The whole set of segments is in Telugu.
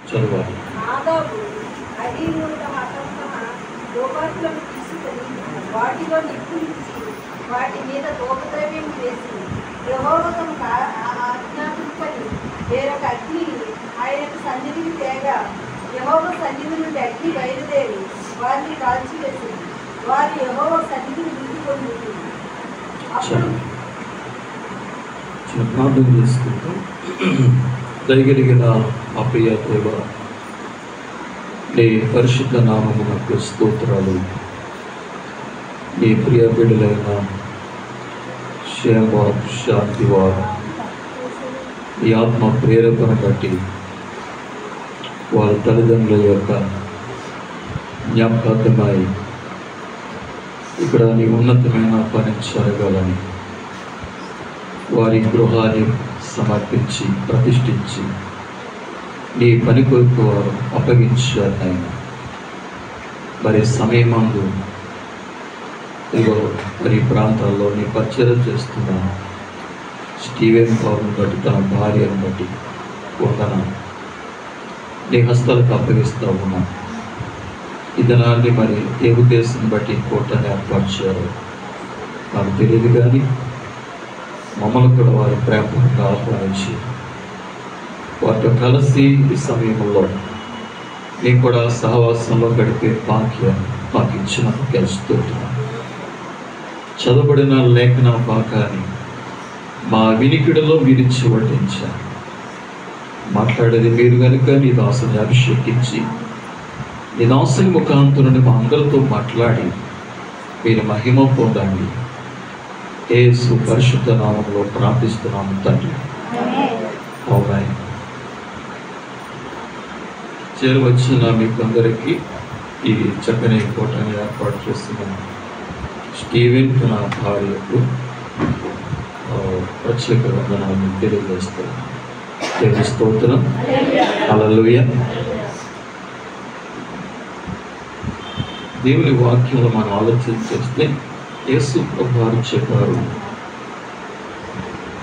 చదవాలి. వాటిలో నిప్పులించి వాటి మీద ధూపద్రవ్యం వేసి యెహోవా తమకు ఆజ్ఞాపింపని వేరొక అగ్ని ఆయనకు సన్నిధికి తేగా యెహోవా సన్నిధి నుండి అగ్ని బయలుదేరి వారిని కాల్చివేసింది. వారు యెహోవా సన్నిధిని విడిచికొని అప్పుడు చిన్న ప్రార్థన చేసుకుంటూ, దయగలిగిన మా ప్రియ దేవా, నీ పరిశుద్ధ నామమునకు స్తోత్రాలు. నీ ప్రియ బిడ్డలైన క్షేమ శాంతి వారు ఈ ఆత్మ ప్రేరేపణ బట్టి వారి తల్లిదండ్రుల యొక్క జ్ఞాపకార్థమై ఇక్కడ నీ ఉన్నతమైన పని జరగాలని వారి గృహాన్ని సమర్పించి ప్రతిష్ఠించి నీ పని కొరకు వారు అప్పగించారు ఆయన. మరి సమయమందు ఇదిగో మరి ప్రాంతాల్లో నీ పరిచయం చేస్తున్న స్టీవెన్ బాబుని బట్టి, తన భార్యను బట్టి వందన నీ హస్తాలకు అప్పగిస్తూ ఉన్నా. ఈ దినాన్ని మరి ఏ ఉద్దేశం బట్టి కోటని ఏర్పరిచారు నాకు తెలియదు, కానీ మమ్మల్ని కూడా వారి ప్రేమగా ఆహ్వానించి వారితో కలిసి ఈ సమయంలో నీకు కూడా సహవాసంలో గడిపే భాగ్యం మాకు ఇచ్చినందుకు గెలుస్తున్నాను. చదవబడిన లేఖన భాగాన్ని మా వినికిడిలో మీరు ఇచ్చి వడ్డించారు. మాట్లాడేది మీరు కనుక నీ దాసుని అభిషేకించి నీ దాసుని ముఖాంతుని మా అందరితో మాట్లాడి మీరు మహిమ పొందండి. యేసు పరిశుద్ధ నామంలో ప్రార్థిస్తున్నాము తండ్రి. ఆమేన్. చేరువచ్చిన మీకు అందరికీ ఈ చక్కని కోటని ఏర్పాటు చేస్తున్న స్టీవెన్ తన భార్యకు ప్రత్యేక వందనాలను తెలియజేస్తారు. దేవుని స్తోత్రం. హల్లెలూయా. దేవుని వాక్యంలో మనం ఆలోచన చేస్తే యేసు ప్రభువారు చెప్పారు,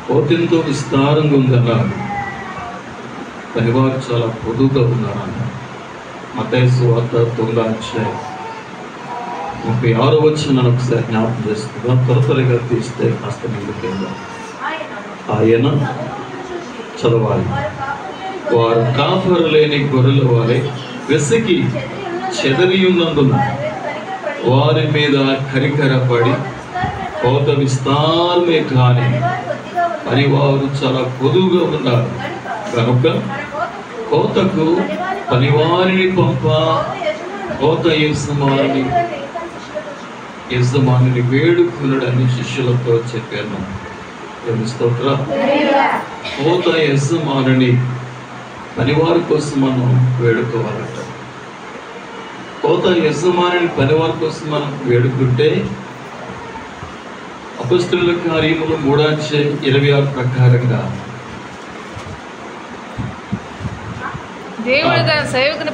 కోతెంతో విస్తారంగా ఉందన్నారు, పనివారు చాలా పొదువుగా ఉన్నారన్నారు. మత్తయి సువార్త 9వ అధ్యాయం 36వ వచనం ఒకసారి జ్ఞాపకం చేస్తున్నాం. త్వరగా తీస్తే కాస్త ముందుకెళ్దాం. ఆయన చదవాలి. వారు కాపరు లేని గొర్రెల వారే వెసికి చెదరి ఉన్నందున వారి మీద కరికరపడి కోత విస్తారమే కానీ పనివారు చాలా పొదువుగా ఉన్నారు కనుక కోతకు పనివారిని పంప కోత యజమానిని వేడుకున్నాడని శిష్యులతో చెప్పాను. స్తోత్రం. కోత యజమానిని పనివారి కోసం మనం వేడుకోవాలట. కోత యజమానిని పనివారి కోసం మనం వేడుకుంటే అపొస్తలుల కార్యములు 3వ అధ్యాయం 26 ప్రకారంగా దేవుడు తన సేవకుని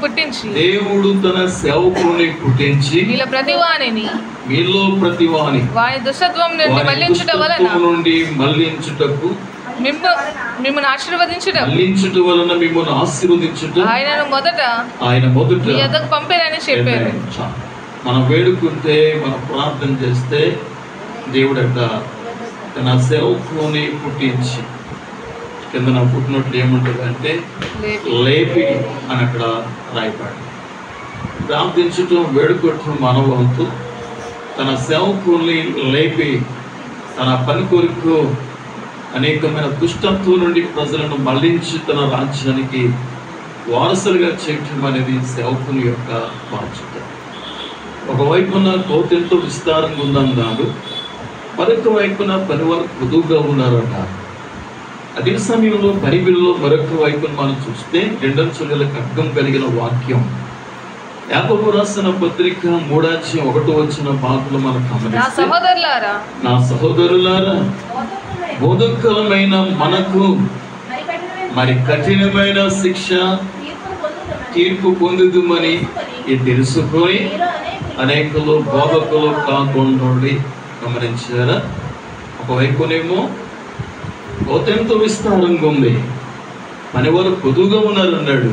పుట్టించి మీలో ప్రతివాని వాని దుష్టత్వం నుండి మళ్లించుటకు మిమ్మల్ని ఆశీర్వదించుట వలన మిమ్మల్ని ఆశీర్వదించుట ఆయన మొదట మీ యొద్దకు పంపారని చెప్పారు. మనం వేడుకుంటే, మనం ప్రార్థన చేస్తే దేవుడట తన సేవకుని పుట్టించి, కింద నా పుట్టినట్లు ఏముంటుంది అంటే లేపి అని అక్కడ రాయబడి, ప్రార్థించటం వేడుకోవటం మన వంతు. తన సేవకుల్ని లేపి తన పని కొరకు అనేకమైన దుష్టత్వం నుండి ప్రజలను మళ్లించి తన రాజ్యానికి వారసులుగా చేయటం అనేది సేవకుని యొక్క బాధ్యత. ఒకవైపున కోత ఎంతో విస్తారంగా ఉందన్నాడు, మరొక వైపున పనివారు పొదువుగా ఉన్నారన్నారు. అదే సమయంలో బైబిల్లో మరొక వైపున మనం చూస్తే 2 అంచెలకు అర్థం కలిగిన వాక్యం యాకోబు రాసిన పత్రిక 3వ అధ్యాయం 1వ వచన భాగంలో మనం గమనిస్తే, నా సహోదరులారా బోధకులమైన మనకు మరి కఠినమైన శిక్ష తీర్పు పొందుదుమని తెలుసుకొని అనేకులు బోధకులు కాకుండా గమనించారా. ఒకవైపునేమో కోత ఎంతో విస్తారంగా ఉంది, పనివారు పొదువుగా ఉన్నారు అన్నాడు.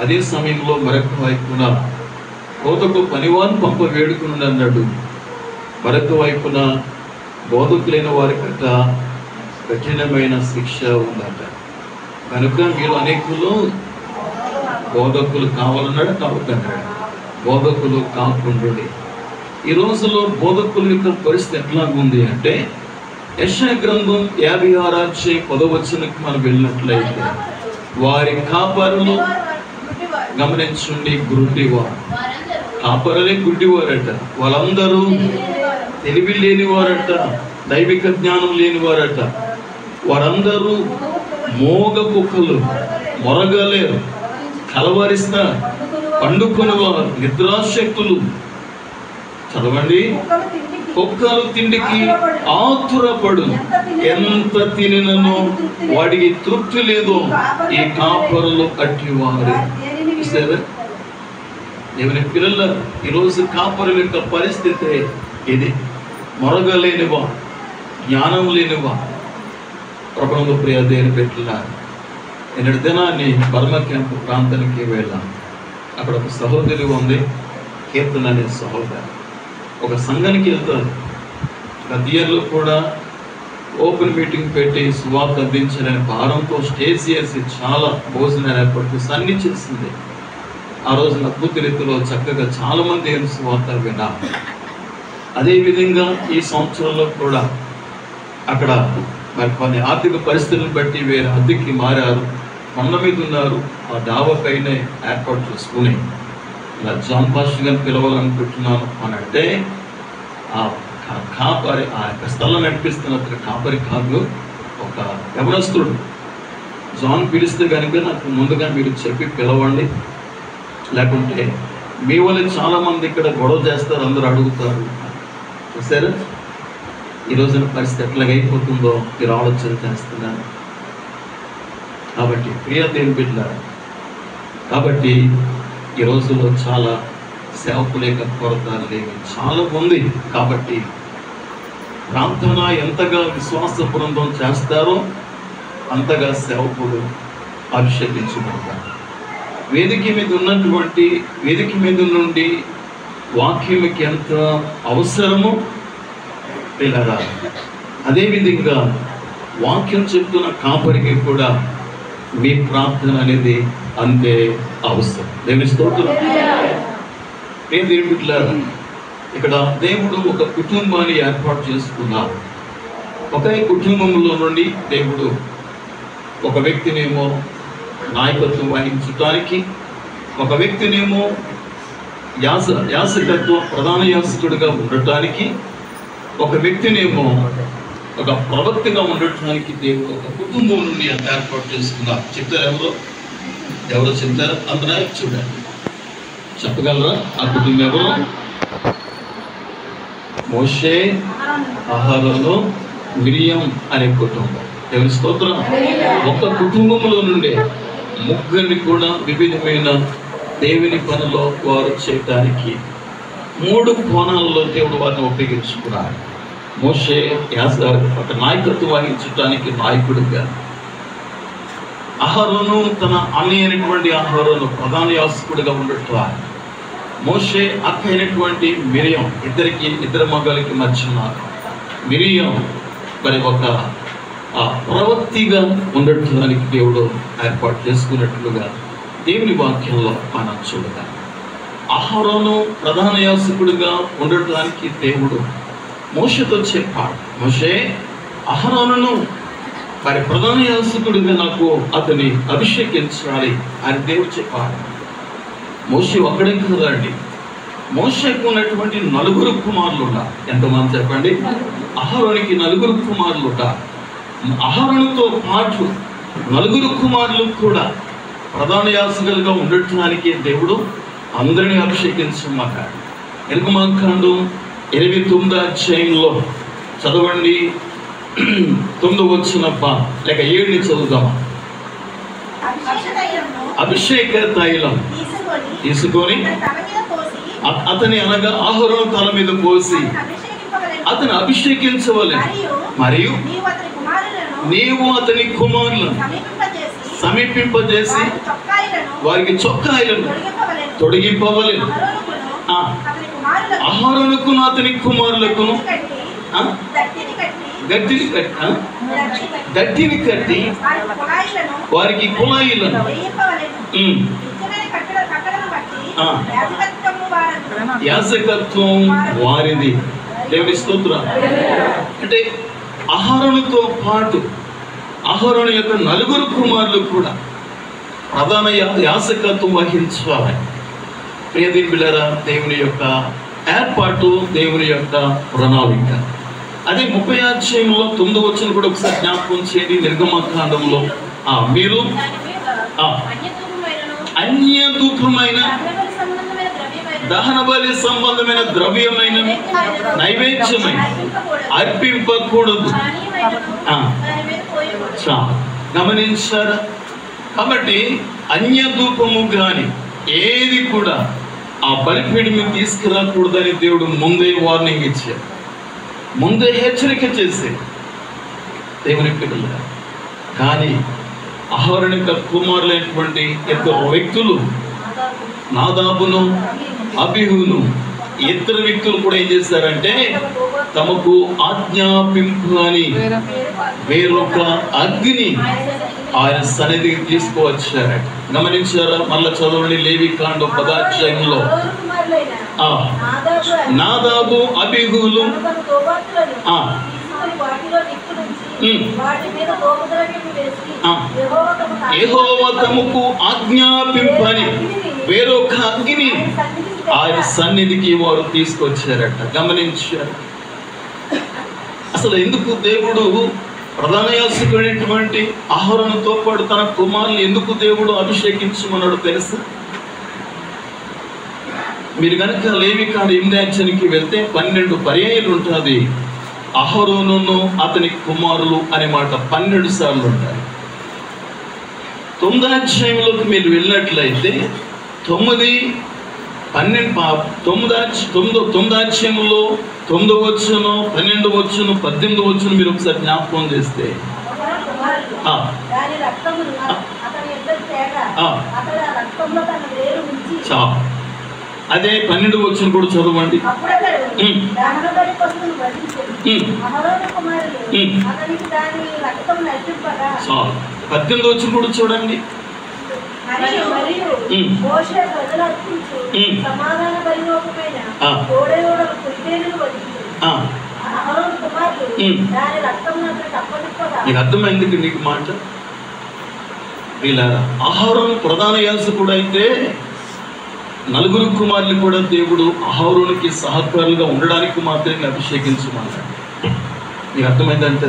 అదే సమయంలో మరొక వైపున కోతకు పనివారు పంప వేడుకుని అన్నాడు. మరొక వైపున బోధకులైన వారికట కఠినమైన శిక్ష ఉందట. కనుక మీరు అనేకులు బోధకులు కావాలన్నాడు, కావద్దన్నాడు. బోధకులు కాకుండా ఈ రోజులో బోధకుల యొక్క పరిస్థితి ఎట్లా ఉంది అంటే, యెషయా గ్రంథం 56:10 మనం వెళ్ళినట్లయితే, వారి కాపరులు గమనించండి గుడ్డివారు. కాపరులే గుడ్డివారట. వాళ్ళందరూ తెలివి లేనివారట, దైవిక జ్ఞానం లేనివారట. వారందరూ మోగ కుక్కలు, మొరగలేరు, కలవరిస్తారు, పండుకొని వారు, నిద్రాశక్తులు. చదవండి, కుక్కలు తిండికి ఆతురపడు, ఎంత తినను వాడికి తృప్తి లేదు, ఈ కాపరులు అట్టివారు. దేవుని పిల్లల ఈరోజు కాపరుల యొక్క పరిస్థితి ఇది. మొరగలేనివా, జ్ఞానం లేనివా. ప్రభుత్వ ప్రియ దేవుని పెట్టారు. నిన్నటి దినాన్ని బర్మా క్యాంపు ప్రాంతానికి వెళ్ళాను. అక్కడ ఒక సహోదరి ఉంది, కీర్తన అనే సహోదరి. ఒక సంఘానికి వెళ్తారు. గద్దియర్లో కూడా ఓపెన్ మీటింగ్ పెట్టి సువార్త అందించాలని భారంతో స్టేజ్ చేసి చాలా భోజనాలు ఏర్పడుతూ సన్ని చేసింది. ఆ రోజున అద్భుత రీతిలో చక్కగా చాలామంది సువార్త విన్నారు. అదేవిధంగా ఈ సంవత్సరంలో కూడా అక్కడ మరి కొన్ని ఆర్థిక పరిస్థితులను బట్టి వేరే అద్దెకి మారారు, కొండ మీద ఉన్నారు. ఆ డాబా పైనే ఏర్పాటు చేసుకుని ఇలా జాన్ పాస్టర్ గారిని పిలవాలనుకుంటున్నాను అని అంటే, ఆ కాపరి, ఆ యొక్క స్థలం నడిపిస్తున్న కాపరి కాదు, ఒక యవనస్తుడు. జాన్ పిలిస్తే కనుక నాకు ముందుగా మీరు చెప్పి పిలవండి, లేకుంటే మీ వల్ల చాలామంది ఇక్కడ గొడవ చేస్తారు, అందరూ అడుగుతారు. చూసారా ఈ రోజున పరిస్థితి ఎట్లాగైపోతుందో మీరు ఆలోచన చేస్తున్నారు. కాబట్టి ప్రియ దేవుని బిడ్డలారా, కాబట్టి ఈ రోజుల్లో చాలా సేవకుల యొక్క కొరత లేవు, చాలా ఉంది. కాబట్టి ప్రార్థన ఎంతగా విశ్వాస బృందం చేస్తారో అంతగా సేవకుడు అభిషేకించబడతారు. వేదిక మీద నుండి వాక్యంకి ఎంత అవసరమో పిల్లరా, అదేవిధంగా వాక్యం చెప్తున్న కాపరికి కూడా మీ ప్రార్థన అనేది అంతే అవసరం. దేవుని స్తోత్రం. దేవుని బిడ్డలారా, ఇక్కడ దేవుడు ఒక కుటుంబాన్ని ఏర్పాటు చేసుకున్నారు. ఒకే కుటుంబంలో నుండి దేవుడు ఒక వ్యక్తినేమో నాయకత్వం వహించడానికి, ఒక వ్యక్తినేమో యాజకత్వం ప్రధాన యాజకుడిగా ఉండటానికి, ఒక వ్యక్తినేమో ఒక ప్రవక్తగా ఉండటానికి దేవుడు ఒక కుటుంబం నుండి ఏర్పాటు చేసుకున్నారు. చెప్తారు ఎవరో చెప్తారు, అందరూ చూడండి, చెప్పగలరా? ఆ కుటుంబం ఎవరు? మోషే, అహరోను, మిరియం అనే కుటుంబం. దేవుని స్తోత్రం. ఒక కుటుంబంలో నుండే ముగ్గురిని కూడా వివిధమైన దేవుని పనిలో వారు చేయడానికి 3 కోణాలలో దేవుడు వారిని ఉపయోగించుకున్నారు. మోషే ఒక నాయకత్వం వహించడానికి నాయకుడిగా, అహరోను తన అన్ని అయినటువంటి అహరోను ప్రధాన యాజకుడిగా ఉండటం, మోషే అక్క అయినటువంటి మిరియం, ఇద్దరు మగలకి మధ్య ఉన్నారు. మిరియం మరి ఒక ప్రవక్తిగా ఉండటానికి దేవుడు ఏర్పాటు చేసుకున్నట్లుగా దేవుని వాక్యంలో మనం చూడగా, అహరోను ప్రధాన యాజకుడిగా ఉండటానికి దేవుడు మోషేతో చెప్పాడు, మోషే అహరోనును మరి ప్రధాన యాజకుడిగా నాకు అతని అభిషేకించాలి అని దేవుడు చెప్పాడు. మోషే ఒక్కడే కదండి, మోషేకు ఉన్నటువంటి 4 కుమారులు ఉన్నారు. ఎంతమంది చెప్పండి? అహరోనికి 4 కుమారులు ఉంటారు. అహరోనుతో పాటు 4 కుమారులు కూడా ప్రధాన యాజకులుగా ఉండటానికి దేవుడు అందరినీ అభిషేకించమన్నాడు. నిర్గమాకాండం 29వ అధ్యాయంలో చదవండి, 9 వచనం లేక 7 చదువుదామా. అభిషేక తైలం తీసుకొని అతని అనగా అహరోను తల మీద పోసి అతను అభిషేకించవలెను, మరియు నీవు అతని కుమారులను సమీపింపజేసి వారికి చొక్కాయలను తొడిగింపవలెను. అహరోనుకును అతని కుమారులకును గట్టిని కట్టి వారికి కులాయిలను యాజకత్వం వారిది. దేవుని స్తోత్రం. అంటే అహరోనుతో పాటు అహరోను యొక్క 4 కుమారులు కూడా ప్రధాన యాజకత్వం వహించాలి. ప్రియదేవుని బిడ్డలారా, దేవుని యొక్క ఏర్పాటు, దేవుని యొక్క ప్రణాళిక. అదే 30వ అధ్యాయంలో 9వ వచనం కూడా ఒకసారి జ్ఞాపకం చేయండి. నిర్గమకాండంలో మీరు అన్యధూపమైన దహన బలి సంబంధమైన ద్రవ్యమైన నైవేద్యమైన అర్పింపకూడదు. గమనించారా? కాబట్టి అన్యధూపము కానీ ఏది కూడా ఆ బలిపీఠం మీద తీసుకురాకూడదని దేవుడు ముందే వార్నింగ్ ఇచ్చారు, ముందే హెచ్చరిక చేసే దేవుని పిల్లలు. కానీ అహరోను యొక్క కుమారులైనటువంటి 2 వ్యక్తులు, నాదాబును అబీహును, 2 వ్యక్తులు కూడా ఏం చేశారంటే తమకు ఆజ్ఞాపింపు అని వేరొక అగ్ని ఆయన సన్నిధికి తీసుకువచ్చారట. గమనించారా? మళ్ళా చదవండి. లేవికాండం 10వ అధ్యాయంలో నాదాబు అబీహులు యెహోవా తమకు ఆజ్ఞాపింపని వేరొక అగ్ని ఆయన సన్నిధికి వారు తీసుకొచ్చారట. గమనించారు? అసలు ఎందుకు దేవుడు ప్రధాన యాజకుడైనటువంటి అహరోనుతో పాటు తన కుమారుని ఎందుకు దేవుడు అభిషేకించమన్నాడు తెలుసు? మీరు కనుక లేవికాండం 8వ అధ్యాయానికి వెళ్తే 12 పర్యాయాలు ఉంటుంది. అహరోనును అతని కుమారులు అనే మాట 12 సార్లు ఉంటాయి. 9వ అధ్యాయంలోకి మీరు వెళ్ళినట్లయితే 9, 12, 9వ అధ్యాయంలో 9వ వచనం, 12వ వచనం, 18వ వచనం మీరు ఒకసారి జ్ఞాపకం చేస్తే అదే 12వ వచనం కూడా చదవండి. 18వ వచనం కూడా చూడండి. నీకు అర్థమైంది నీకు మాట? వీళ్ళారా, అహరోను ప్రధాన యాజకుడు అయితే 4 కుమారులు కూడా దేవుడు అహరోనుకి సహకారులుగా ఉండడానికి మాత్రమే అభిషేకించమన్నాడు. నీకు అర్థమైందంటే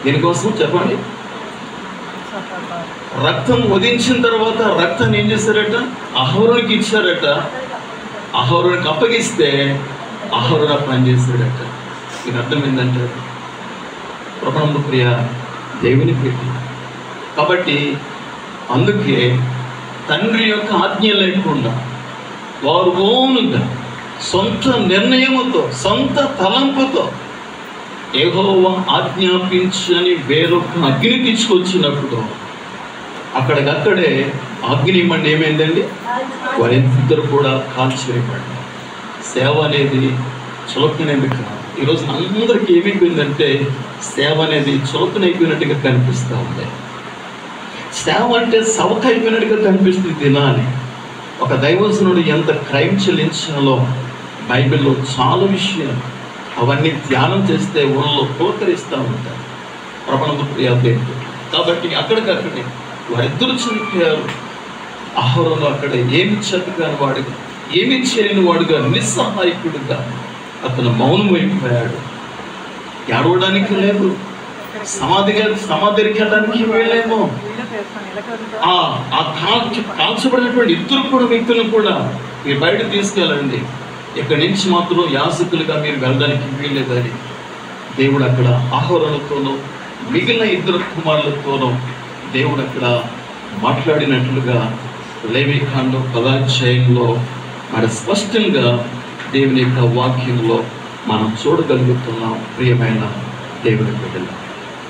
దీనికోసం చెప్పండి. రక్తం వధించిన తర్వాత రక్తాన్ని ఏం చేశారట? అహరోనుకి ఇచ్చారట. అహరోనుకి అప్పగిస్తే అహరోను పని చేశాడట. నీకు అర్థమైందంటే ప్రభునందు ప్రియ దేవుని ప్రీతి. కాబట్టి అందుకే తండ్రి యొక్క ఆజ్ఞ లేకుండా వారు ఓనుగా సొంత నిర్ణయముతో, సొంత తలంపుతో యెహోవా ఆజ్ఞాపించని వేరొక అగ్ని తీసుకొచ్చినప్పుడు అక్కడికక్కడే అగ్ని మండి ఏమైందండి? వారిద్దరు కూడా కాల్చివేయబడ్డారు. సేవ అనేది చులకనైంది కాదు. ఈరోజు అందరికీ ఏమైపోయిందంటే సేవ అనేది చులకనైపోయినట్టుగా కనిపిస్తూ ఉంది. సేవ అంటే సవకైపోయినట్టుగా కనిపిస్తుంది. తినాలి ఒక దైవజనుడు ఎంత క్రైమ్ చెల్లించాలో బైబిల్లో చాలా విషయాలు అవన్నీ ధ్యానం చేస్తే ఊళ్ళో పోకరిస్తూ ఉంటారు. ప్రభునందు ప్రియ దేవుడు. కాబట్టి అక్కడికక్కడే వారిద్దరు చనిపోయారు. అహరోను అక్కడ ఏమి చదువుగాని వాడుగా, ఏమి చేయని వాడుగా, నిస్సహాయకుడుగా అతను మౌనమైపోయాడు. ఏడవడానికి లేదు, సమాధికి వెళ్ళడానికి వెళ్ళేమో. కాల్చబడినటువంటి 2 కూడా వ్యక్తులను కూడా మీరు బయట తీసుకెళ్ళండి, ఇక్కడి నుంచి మాత్రం యాజకులుగా మీరు వెళ్ళడానికి వీల్లేదని దేవుడు అక్కడ అహరోనుతోనూ మిగిలిన 2 కుమారులతోనూ దేవుడు అక్కడ మాట్లాడినట్లుగా లేవికాండం 10వ అధ్యాయంలో మరి స్పష్టంగా దేవుని యొక్క వాక్యంలో మనం చూడగలుగుతున్నాం. ప్రియమైన దేవుని బిడ్డలు.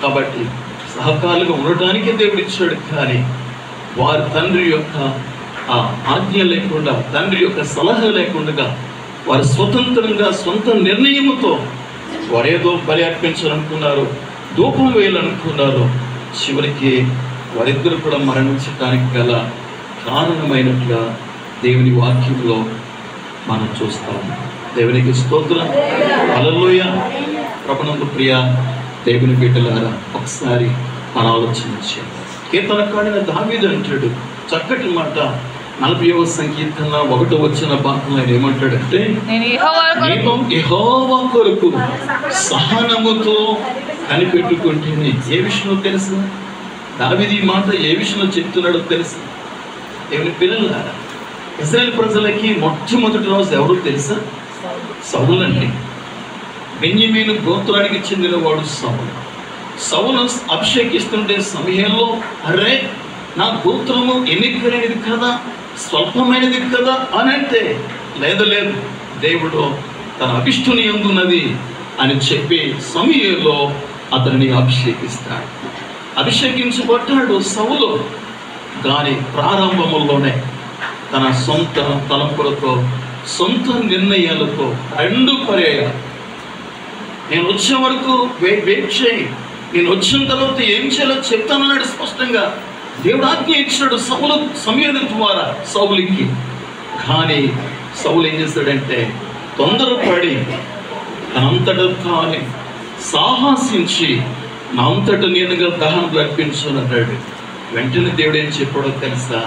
కాబట్టి సహకారులుగా ఉండటానికే దేవుడు ఇచ్చాడు. కానీ వారి తండ్రి యొక్క ఆ ఆజ్ఞ లేకుండా, తండ్రి యొక్క సలహా లేకుండా వారు స్వతంత్రంగా సొంత నిర్ణయముతో వారేదో బలి అర్పించాలనుకున్నారు, ధూపం వేయాలనుకున్నారు. చివరికి వారిద్దరు కూడా మరణించడానికి గల కారణమైనట్లుగా దేవుని వాక్యంలో మనం చూస్తాము. దేవునికి స్తోత్రం, హల్లెలూయా. ప్రభునందు ప్రియ దేవుని బిడ్డలారా, ఒకసారి మన ఆలోచించి కీర్తనకారుడైన దావీదు అంటాడు చక్కటి మాట. 40వ సంకీర్తన 1వ వచన భాగంలో ఆయన ఏమంటాడంటే, నేను యెహోవా కొరకు సహనముతో కనిపెట్టుకుంటేనే. ఏ విషయంలో తెలుసు? దావీదు ఈ మాట ఏ విషయంలో చెప్తున్నాడో తెలుసు? దేవుని పిల్లలారా, ఇశ్రాయేలు ప్రజలకి మొట్టమొదటి రోజు ఎవరు తెలుసా? సౌలు అండి. బెన్యామీను గోత్రానికి చెందిన వాడు సౌలు. సౌలు అభిషేకిస్తుంటే సమయంలో, అరే నా గోత్రము ఎన్నికైనది కదా, స్వల్పమైనది కదా అని అంటే, లేదు లేదు, దేవుడు తన అభిష్టుని యందున్నది అని చెప్పి సమయంలో అతనిని అభిషేకిస్తాడు. అభిషేకించబడ్డాడు సౌలు. దాని ప్రారంభంలోనే తన సొంత తలంపులతో, సొంత నిర్ణయాలతో 2 పర్యాయాలు, నేను వచ్చే వరకు వెయిట్ చేయి, నేను వచ్చిన తర్వాత ఏం చేయాలో చెప్తానన్నాడు స్పష్టంగా. దేవుడు ఆజ్ఞ ఇచ్చాడు సౌలు సమూయేలు ద్వారా సౌలుకి. కానీ సౌలు ఏం చేశాడంటే తొందరపడి తనంతట తానే సాహసించి నా అంతట నేనుగా దహనం అర్పించానన్నాడు. వెంటనే దేవుడు ఏం చెప్పాడో తెలుసా?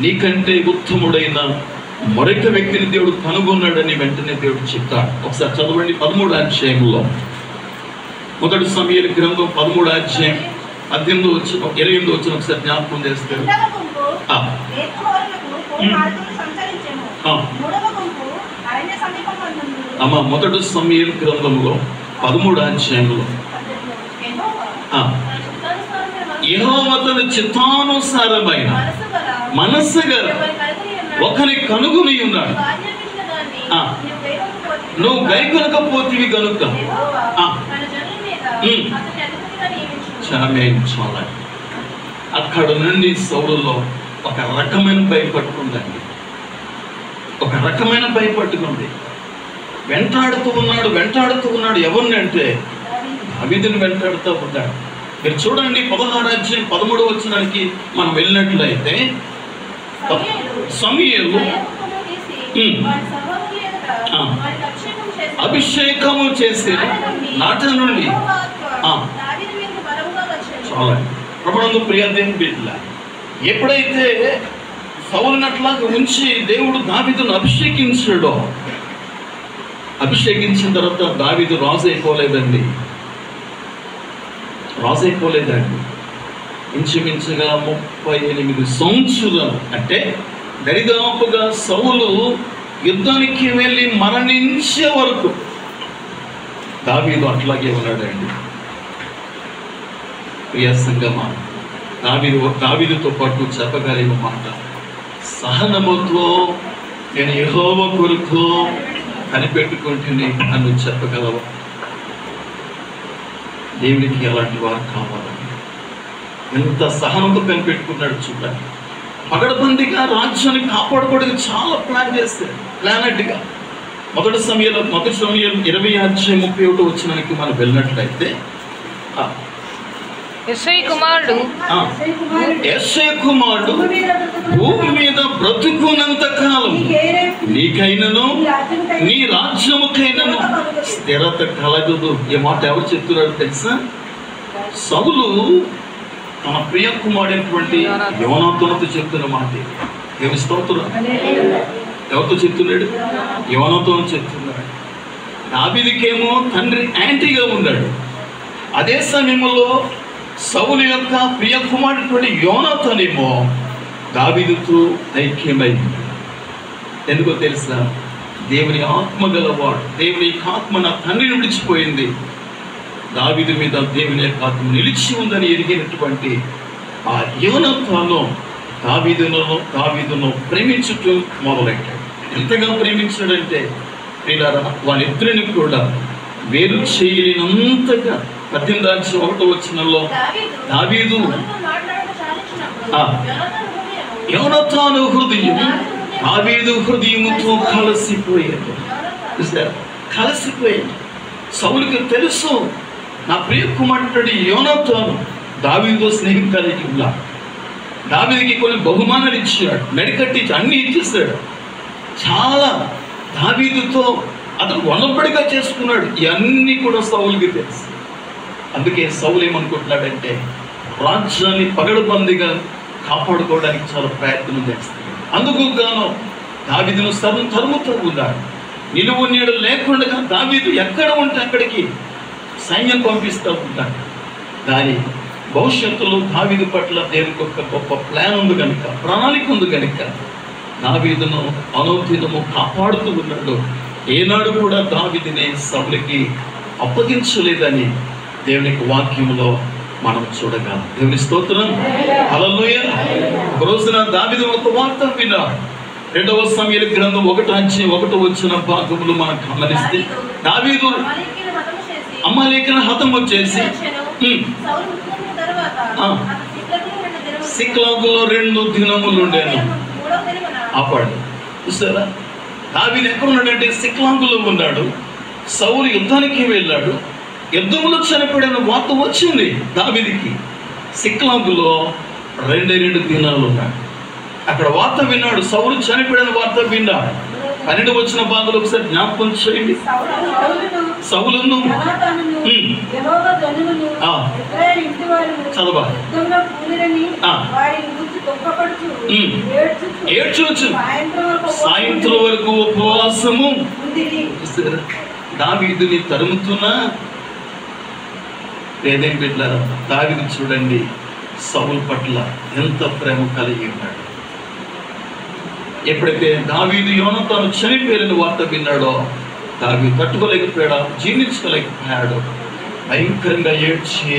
నీకంటే ఉత్తముడైన మరొక వ్యక్తిని దేవుడు కనుగొన్నాడని వెంటనే దేవుడు చెప్తాడు. ఒకసారి చదవండి 13వ అధ్యాయంలో, 1 సమూయేలు గ్రంథం 13వ అధ్యాయం 18వ వచనం 28వ వచనం ఒకసారి జ్ఞాపకం చేస్తారు. అమ్మ 1 సమూయేలు గ్రంథంలో 13వ అధ్యాయంలో యెహోవా తన చిత్తానుసారమైన మనస్సు గల ఒకరి కనుగొని ఉన్నాడు. నువ్వు గైకొనకపోతివి కనుక చాలా అక్కడ నుండి సౌలులో ఒక రకమైన భయపట్టుకుందండి. ఒక రకమైన భయపట్టుకుంది. వెంటాడుతూ ఉన్నాడు. ఎవరిని అంటే దావీదుని వెంటాడుతూ ఉంటాడు. మీరు చూడండి 16వ అధ్యాయం 13వ వచనానికి మనం వెళ్ళినట్లయితే, సమూయేలు అభిషేకము చేసే నాట నుండి చాలా ప్రభునందు ప్రియ దేవుని బిడ్డల, ఎప్పుడైతే సౌలునట్లాగా ఉంచి దేవుడు దావీదును అభిషేకించాడో, అభిషేకించిన తర్వాత దావీదు రాజు అయిపోలేదండి. ఇంచుమించుగా 38 సంవత్సరాలు, అంటే దరిదాపుగా సౌలు యుద్ధానికి వెళ్ళి మరణించే వరకు దావీదు అట్లాగే ఉన్నాడండి. ప్రియ సంగమా, దావీదుతో పాటు చెప్పగలిగిన మాట, సహనముతో నేను యెహోవా కొరకు కనిపెట్టుకుంటేనే అని చెప్పగలవు. దేవునికి ఎలాంటి వారు కావాలని ఎంత సహనంతో కనిపెట్టుకున్నాడు చూడండి. పగడబందిగా రాజ్యాన్ని కాపాడుకోవడానికి చాలా ప్లాన్ చేస్తాడు, ప్లానెట్గా. 1 సమూయేలు 20వ అధ్యాయం 31వ వచనానికి మనం వెళ్ళినట్లయితే, యెష్షయి కుమారుడు భూమి మీద బ్రతుకున్నంత కాలం నీకైనను నీ రాజ్యముకైనను స్థిరత కలగదు. ఈ మాట ఎవరు చెప్తున్నాడు తెలుసా? సౌలు తన ప్రియ కుమారుడైనటువంటి యోనాతానుతో చెప్తున్న మాట. ఏమి స్తోత్రం! ఎవరితో చెప్తున్నాడు? యోనాతాను చెప్తున్నాడు. దావీదుకేమో తండ్రి యాంటీగా ఉన్నాడు. అదే సమయంలో సౌలు యొక్క ప్రియ కుమారుడు యోనాతానేమో దావీదుతో ఐక్యమైంది. ఎందుకో తెలుసా? దేవుని ఆత్మ గలవాడు. దేవుని ఆత్మ నా తండ్రిని విడిచిపోయింది, దావీదు మీద దేవుని యొక్క ఆత్మ నిలిచి ఉందని ఎరిగినటువంటి ఆ యోనాతాను దావీదును ప్రేమించటం మొదలెట్టాడు. ఎంతగా ప్రేమించాడంటే వాళ్ళిద్దరిని కూడా వేరు చేయలేనంతగా 18:1 దావీదు యోనాతాను హృదయం దావీదు హృదయముతో కలిసిపోయాడు. కలిసిపోయాడు. సౌలుకి తెలుసు నా ప్రియ కుమారుడు యోనాతాను దావీదుతో స్నేహం కలిగి ఉన్నాడు. దావీదుకి కొన్ని బహుమానాలు ఇచ్చాడు, మెడకట్టి అన్ని ఇచ్చేసాడు. చాలా దావీదుతో అతను వనపడిగా చేసుకున్నాడు. ఇవన్నీ కూడా సౌలుకి తెలుసు. అందుకే సౌలు ఏమనుకుంటున్నాడంటే రాజ్యాన్ని పగడబందిగా కాపాడుకోవడానికి చాలా ప్రయత్నం చేస్తాడు. అందుకు గాను దావీదును తరుముతూ ఉన్నాడు. నిలువు నీడ లేకుండా దావీదు ఎక్కడ ఉంటే అక్కడికి సైన్యం పంపిస్తూ ఉంటాడు. దాని భవిష్యత్తులో దావీదు పట్ల దేవునికి ఒక గొప్ప ప్లాన్ ఉంది కనుక, ప్రణాళిక ఉంది కనుక దావీదును అనుదినము కాపాడుతూ ఉన్నాడు. ఏనాడు కూడా దావీదుని సౌలుకి అప్పగించలేదని దేవునికి వాక్యంలో మనం చూడగలం. దేవుని స్తోత్రం. హల్లెలూయా. ఒక రోజున దావీదు ఒక వార్త విన్నాడు. 2వ సమూయేలు గ్రంథం 1:1 భాగములు మనం గమనిస్తే దావీదు అమాలేకులను హతము చేసి సిక్లాగులో 2 దినములు ఉండేను. ఆపాడు. చూసారా, దావీదు ఎక్కడ ఉన్నాడంటే సిక్లాగులో ఉన్నాడు. సౌలు యుద్ధానికి వెళ్ళాడు. యుద్ధంలో చనిపోయిన వార్త వచ్చింది దావీదుకి. సిక్లాగులో 2 దినాలు ఉన్నాడు. అక్కడ వార్త విన్నాడు. సౌలు చనిపోయిన వార్త విన్నాడు. 12 భాగంలో ఒకసారి జ్ఞాపకం చేయండి. సౌలును చదవా ఏడ్చొచ్చు. సాయంత్రం వరకు ఉపవాసము. దావీదుని తరుముతున్నా ఏదేం పెట్టారు. దావీదు చూడండి సౌలు పట్ల ఎంత ప్రేమ కలిగి ఉన్నాడు. ఎప్పుడైతే దావీదు యోనాతాను చనిపోయిన వార్త విన్నాడో దావీదు తట్టుకోలేకపోయాడు, జీర్ణించుకోలేకపోయాడు. భయంకరంగా ఏడ్చి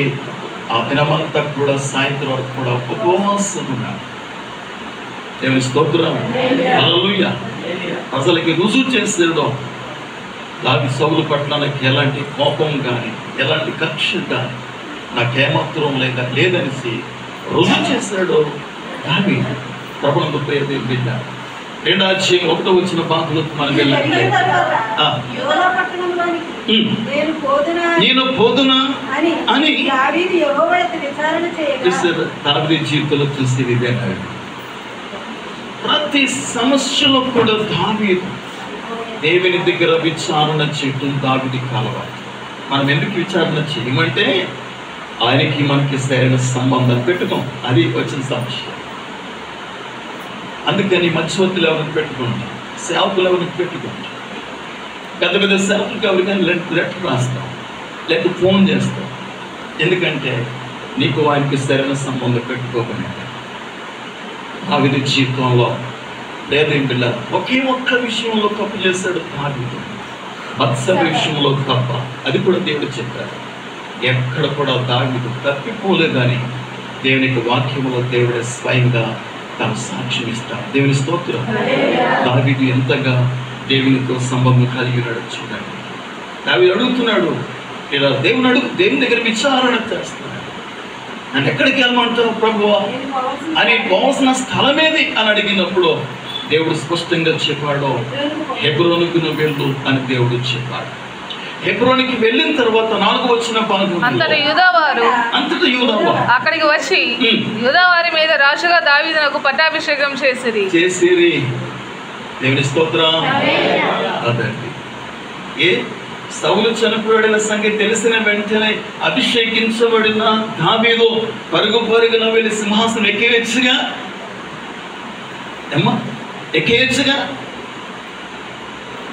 ఆ దినమంతా కూడా సాయంత్రం వరకు కూడా ఉపవాసం ఉన్నాడు. దేవుని స్తోత్రం. హల్లెలూయా. అసలుకి రుజువు చేసాడు దావీదు సౌలు పట్ల నాకు ఎలాంటి కోపం కానీ ఎలాంటి కక్ష కానీ నాకేమాత్రం లేదనేసి రుజువు చేశాడు దావీదు. ప్రభువుకు ప్రియమైన బిడ్డ, 2:1 భాగంలో మనం వెళ్ళాలి. నేను పోదునా అని దావీదు జీవితంలో చూసేది ఇదే. ప్రతి సమస్యలో కూడా దావీదు దేవుని దగ్గర విచారణ చేయటం దావీదుకి అలవాటు. మనం ఎందుకు విచారణ చేయమంటే ఆయనకి మనకి సరైన సంబంధం పెట్టుకోం. అది వచ్చిన సమస్య. అందుకని మధ్యవర్తులు ఎవరికి పెట్టుకుంటాం, సేవకులు ఎవరికి పెట్టుకుంటాం, పెద్ద పెద్ద సేవకులకు ఎవరికైనా లెటర్ రాస్తాం, లేకపోతే ఫోన్ చేస్తాం. ఎందుకంటే నీకు ఆయనకి సరైన సంబంధం పెట్టుకోకుండా దావీదు జీవితంలో లేదేం పిల్ల ఒకే ఒక్క విషయంలో తప్పు చేశాడు దావీదు. మత్సర విషయంలో తప్ప. అది కూడా దేవుడు చెప్పారు. ఎక్కడ కూడా దావీదు తప్పిపోలేదని దేవునికి వాక్యంలో దేవుడే స్వయంగా తన సాక్ష్యం ఇస్తాడు. దేవుని స్తోత్రం. దావీదు ఎంతగా దేవునితో సంబంధం కలిగి చూడండి. దావీదు అడుగుతున్నాడు, ఇలా దేవుని దగ్గర విచారణ చేస్తున్నాడు. నన్ను ఎక్కడికి వెళ్ళమంటావు ప్రభువా అని, పోవాల్సిన స్థలమేది అని అడిగినప్పుడు దేవుడు స్పష్టంగా చెప్పాడు, హెబ్రోనుకు నువ్వు వెళ్ళు అని దేవుడు చెప్పాడు. హెబ్రోనుకి వెళ్ళిన తర్వాత 4వ భాగం అంతటా యూదావారు అక్కడికి వచ్చి యూదావారి మీద రాజుగా దావీదునకు పట్టాభిషేకం చేసిరి. దేవుని స్తోత్రం. అదండి. సౌలు చనిపోయిన సంగతి తెలిసిన వెంటనే అభిషేకించబడిన దావీదు పరుగున వెళ్ళి సింహాసనం ఎక్కేయచ్చుగా.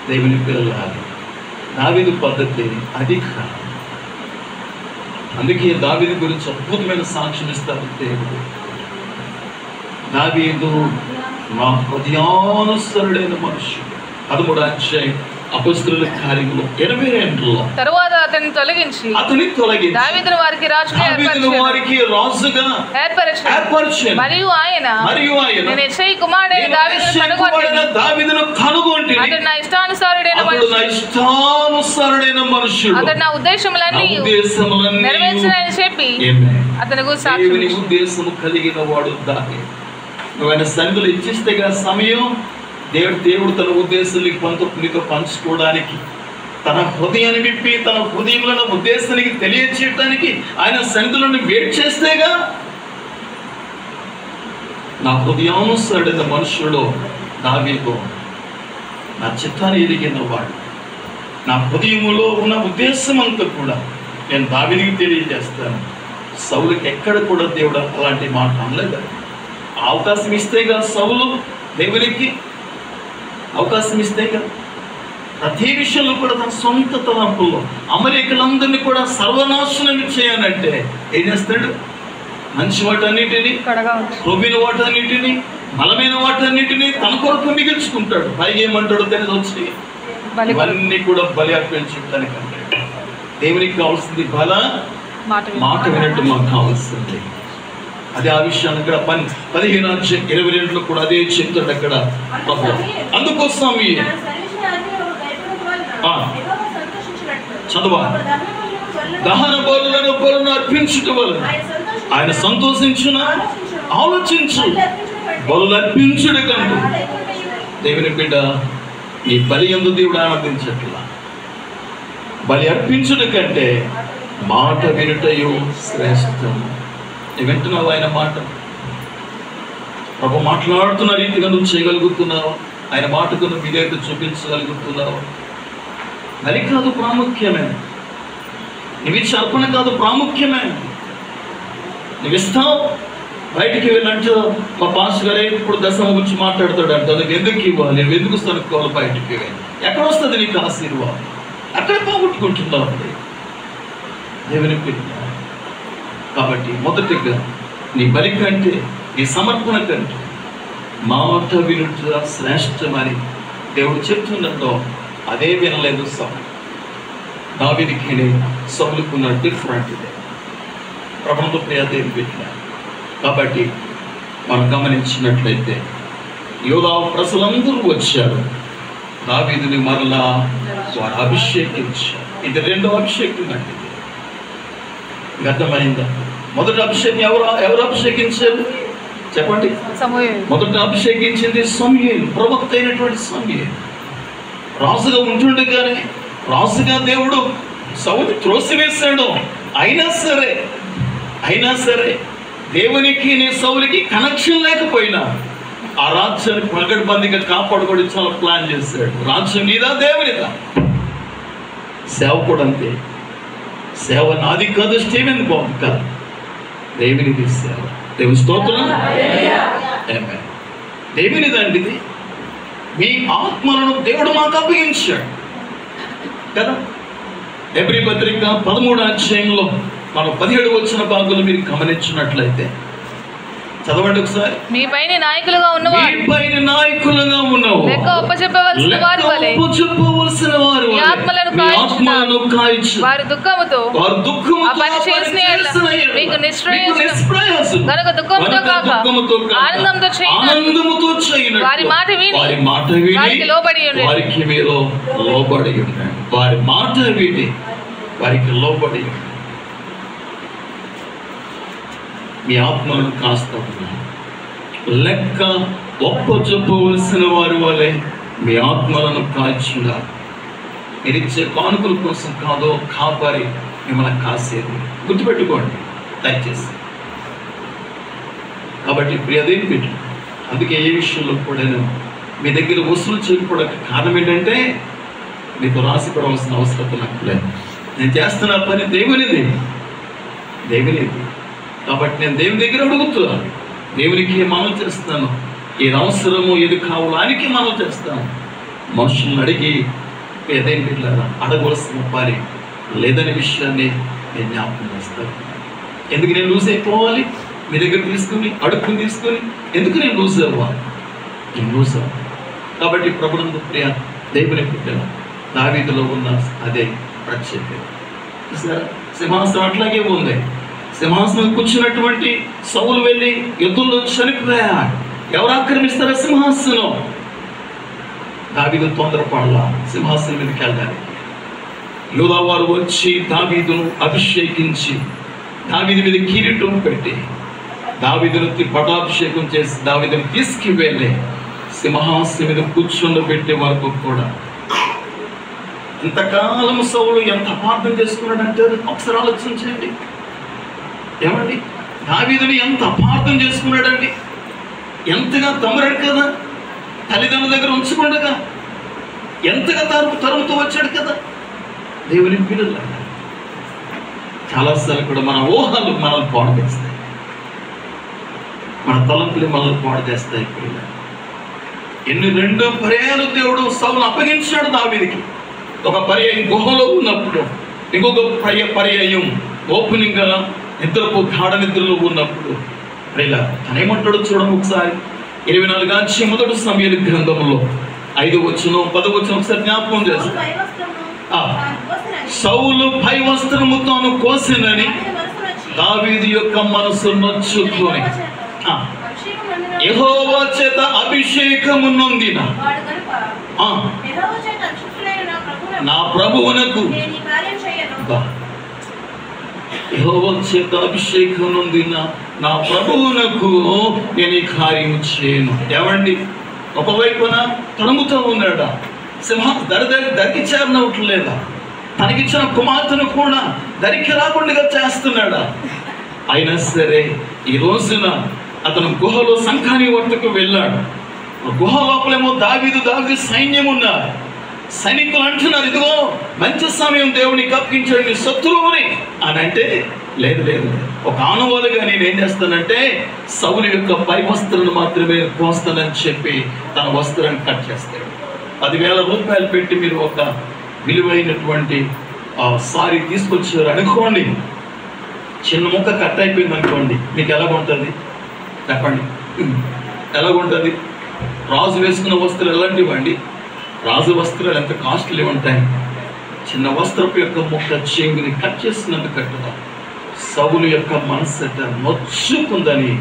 దేవుని పిల్లలు, దావీదు పద్ధతి అది కాదు. అందుకే దావీదు గురించి అద్భుతమైన సాక్ష్యం ఇస్తారు దేవుడు. దావీదు మా హృదయానుసరుడైన మనుషుడు. 13వ అధ్యాయం అపొస్తలుల కార్యములు 82. తరువాత అతన్ని తొలగించి దావీదును వారికి రాజుగా ఏర్పరిచాను. మరియు ఆయన నేను యెషయి కుమారుడైన దావీదును కనుగొంటిని. అతడు నా ఇష్టానుసారుడైన మనుష్యుడు. అతడు నా ఉద్దేశములన్నీ నెరవేర్చునని చెప్పి అతనికి సాక్ష్యం ఉద్దేశము కలిగిన వాడు దావీదు. నువ్వు సన్నిధిలో ఇచ్చిస్తే సమయం దేవుడు తన ఉద్దేశాన్ని నీతో పంచుకోవడానికి, తన హృదయాన్ని విప్పి తన హృదయంలో ఉద్దేశానికి తెలియచేయడానికి ఆయన సన్నిధిలో వెయిట్ చేస్తేగా నా హృదయానుసారుడైన మనుషుడు దావీదు, నా చిత్తాన్ని ఎరిగిన వాడు, నా హృదయములో ఉన్న ఉద్దేశం అంతా కూడా నేను దావీదుకి తెలియజేస్తాను. సౌలుకి ఎక్కడ కూడా దేవుడు అలాంటి మాట అనలేదు. అవకాశం ఇస్తేగా సౌలు దేవునికి అవకాశం ఇస్తేగా ప్రతి విషయంలో కూడా తన సొంత తలంపుల్లో అమరికలందరినీ కూడా సర్వనాశనం చేయాలంటే ఏం చేస్తాడు? మంచి వాటన్నిటిని, క్రొవ్విన వాటన్నిటిని, బలమైన వాటన్నిటిని తన కొరకు మిగిల్చుకుంటాడు. పైగా ఏమంటాడు తెలిసి వచ్చి ఇవన్నీ కూడా బలి అర్పించడానికంటే దేవునికి కావాల్సింది బల మాట వినట్టు మాకు కావాల్సింది. అదే ఆ విషయాన్ని ఇక్కడ 15:22 కూడా అదే చెప్తాడు అక్కడ ప్రభు. అందుకోసం చదవాలి, దహన బలులను అర్పించుట వలన ఆయన సంతోషించున ఆలోచించు. బలు అర్పించుడు కంటే దేవుని బిడ్డ నీ బలి యందు దేవుడు ఆనందించట్లా. బలి అర్పించుట కంటే మాట వినుటయు శ్రేష్టం. నువ్వు వింటున్నావు ఆయన మాట? ప్రభు మాట్లాడుతున్న రీతిగా నువ్వు చేయగలుగుతున్నావు? ఆయన మాటకు నువ్వు విధేయత చూపించగలుగుతున్నావు? మరి కాదు ప్రాముఖ్యమే, నువ్వు ఇచ్చే అర్పణ కాదు ప్రాముఖ్యమే. నువ్వు ఇస్తావు, బయటికి వెళ్ళంటే మా పాస్టర్ గారే ఇప్పుడు దశమ గురించి మాట్లాడతాడు అంట. నువ్వు ఎందుకు ఇవ్వాలి, నువ్వు ఎందుకు సరుకోవాలి? బయటికి వెళ్ళి ఎక్కడ వస్తుంది నీకు ఆశీర్వాదం? అక్కడ పోగొట్టుకుంటున్నావు దేవుని పిల్ల. కాబట్టి మొదటిగా నీ బలి కంటే, నీ సమర్పణ కంటే మాట వినుట శ్రేష్టమని దేవుడు చెప్తున్నట్టు అదే వినలేదు సౌలు. దావీదుకి సౌలుకున్న డిఫరెంట్ ఇదే ప్రభుత్వ ప్రియ దేవుని బిడ్డ. కాబట్టి మనం గమనించినట్లయితే యోధా ప్రజలందరూ వచ్చారు, దావీదుని మరలా వారు అభిషేకించారు. ఇది రెండో అభిషేకం అండి. అర్థమైందా? మొదటి అభిషేకం ఎవరు అభిషేకించారు చెప్పండి? మొదట అభిషేకించింది సమూయేలు, ప్రవక్త అయినటువంటి సమూయేలు. రాజుగా ఉంటుండగానే రాజుగా దేవుడు సౌలు త్రోసివేశాడు. అయినా సరే దేవునికి నీ సౌలుకి కనెక్షన్ లేకపోయినా ఆ రాజ్యాన్ని పగడ్బందీగా కాపాడుకోవడం చాలా ప్లాన్ చేశాడు. రాజ్యం నీదా దేవునిదా? సేవకుడు అంతే. సేవ నాది కాదు, స్టీవెన్ బాబు కాదు, దేవునికి సేవ. దేవుని స్తోత్రం. దేవునిదండి ఇది. మీ ఆత్మలను దేవుడు మాకు అప్పగించాడు కదా. హెబ్రీ పత్రిక 13వ అధ్యాయంలో మనం 17 వచ్చిన భాగంలో మీరు గమనించినట్లయితే చదవండి ఒకసారి. మీ పైన నాయకులుగా ఉన్నవారు లెక్క ఒప్పచెప్పవలసిన వారి వలె మీ ఆత్మలను కాయించు. వారి దుఃఖముతో ఆ పని చేసిన మీకు నిష్ప్రయోజనం కనుక దుఃఖముతో కాక ఆనందంతో చేయండి. వారి మాట విని వారికి లోబడి ఉండండి. వారి మాట విని వారికి లోబడి మీ ఆత్మలను కాస్త లెక్క ఒప్పచెప్పవలసిన వారి వలె మీ ఆత్మలను కాల్చున్నారు. మీరు ఇచ్చే కానుకల కోసం కాదో కాపారి మిమ్మల్ని కాసేది గుర్తుపెట్టుకోండి దయచేసి. కాబట్టి ప్రియదేవి బిడ్డ, అందుకే ఏ విషయంలో కూడా మీ దగ్గర వసూలు చేయకపోవడానికి కారణం ఏంటంటే మీకు రాసి పడవలసిన అవసరం నాకు లేదు. నేను చేస్తున్న పని దేవునిది. కాబట్టి నేను దేవుని దగ్గర అడుగుతున్నాను, దేవునికి మనవి చేస్తాను. ఏది అవసరమో ఏది కావాలానికి మనవి చేస్తాను. మనుషులను అడిగి ఏదైనా ఇట్లా అడగవలసిన పని లేదనే విషయాన్ని నేను జ్ఞాపకం చేస్తాను. ఎందుకు నేను లూజ్ అయిపోవాలి? మీ దగ్గర అడుక్కుని తీసుకొని ఎందుకు నేను లూజ్ అవ్వాలి? నేను లూజ్ అవ్వాలి. కాబట్టి ప్రభునందు ప్రియ దేవుని పుట్టిన దావీదులో ఉన్న అదే ప్రత్యేకత. సింహాసనం అట్లాగే ఉంది. సింహాసనం కూర్చున్నటువంటి సౌలు వెళ్ళి యుద్ధంలో చనిపోయాడు. ఎవరు ఆక్రమిస్తారా సింహాసనం? దావీదు తొందరపడలా సింహాసనం మీదకి వెళ్ళాలి. యూదా వారు వచ్చి దావీదును అభిషేకించి దావీదు మీద కిరీటం పెట్టి దావీదును పటాభిషేకం చేసి దావీదును తీసుకువెళ్ళి సింహాసనం మీద కూర్చుండబెట్టే వరకు కూడా ఇంతకాలం సౌలు ఎంత అపార్థం చేసుకున్నాడంటే ఒకసారి ఆలోచించండి. ఏమండి, దావీదుని ఎంత అపార్థం చేసుకున్నాడండి. ఎంతగా తమరాడు కదా, తల్లిదండ్రుల దగ్గర ఉంచుకుండగా ఎంతగా తరుముతూ వచ్చాడు కదా. దేవుని పిల్లలు చాలాసార్లు కూడా మన ఊహలు మనల్ని పాడు చేస్తాయి, మన తలంపులు మనల్ని పాడు చేస్తాయి. ఎన్ని 2 పర్యాయాలు దేవుడు సౌలును అప్పగించాడు దావీదుకి. ఒక పర్యాయం గుహలో ఉన్నప్పుడు, ఇంకొక పర్యాయం ఓపెనింగ్ గా నిద్రపు గాఢ నిద్రలో ఉన్నప్పుడు. ఇలా తనేమంటాడు చూడము ఒకసారి. 24 మొదటి సమూయేలు గ్రంథంలో 5వ వచనం 10వ వచనం ఒకసారి జ్ఞాపకం చేస్తాను. సౌలు పై వస్త్రము తాను కోసినని దావీదు యొక్క మనసు నొచ్చుకొని యెహోవా చేత అభిషేకము నొందిన నా ప్రభువునకు యెహోవా చేత అభిషేకం నొందిన నా ప్రభువునకు నేను ఈ కార్యం చేయను. ఏమండి, ఒకవైపున తరుముతూ ఉన్నాడా, దరికి చేరనవట్లేదా, తనకిచ్చిన కుమార్తెను కూడా దరికి రాకుండా చేస్తున్నాడా. అయినా సరే ఈ రోజున అతను గుహలో సంఖాని వద్దకు వెళ్ళాడు. గుహ లోపలేమో దావీదు సైన్యం ఉన్నారు. సైనికులు అంటున్నారు, ఇదిగో మంచి సమయం దేవునికి అప్పగించాడు నీ శత్రువుని అని. అంటే లేదు లేదు, ఒక ఆనవాలుగా నేనేం చేస్తానంటే సౌలు యొక్క పై వస్త్రాన్ని మాత్రమే కోస్తానని చెప్పి తన వస్త్రాన్ని కట్ చేస్తాడు. 10,000 రూపాయలు పెట్టి మీరు ఒక విలువైనటువంటి సారీ తీసుకొచ్చారు అనుకోండి, చిన్న ముక్క కట్ అయిపోయింది అనుకోండి, మీకు ఎలాగుంటుంది చెప్పండి? ఎలాగుంటుంది? రాజు వేసుకున్న వస్త్రాలు ఎలాంటివండి? రాజు వస్త్రాలు ఎంత కాస్ట్లీ ఉంటాయి. చిన్న వస్త్రపు యొక్క ముక్క చెంగుని కట్ చేసినందుకు కట్టుదా సౌలు యొక్క మనస్సట నొచ్చుకుందని.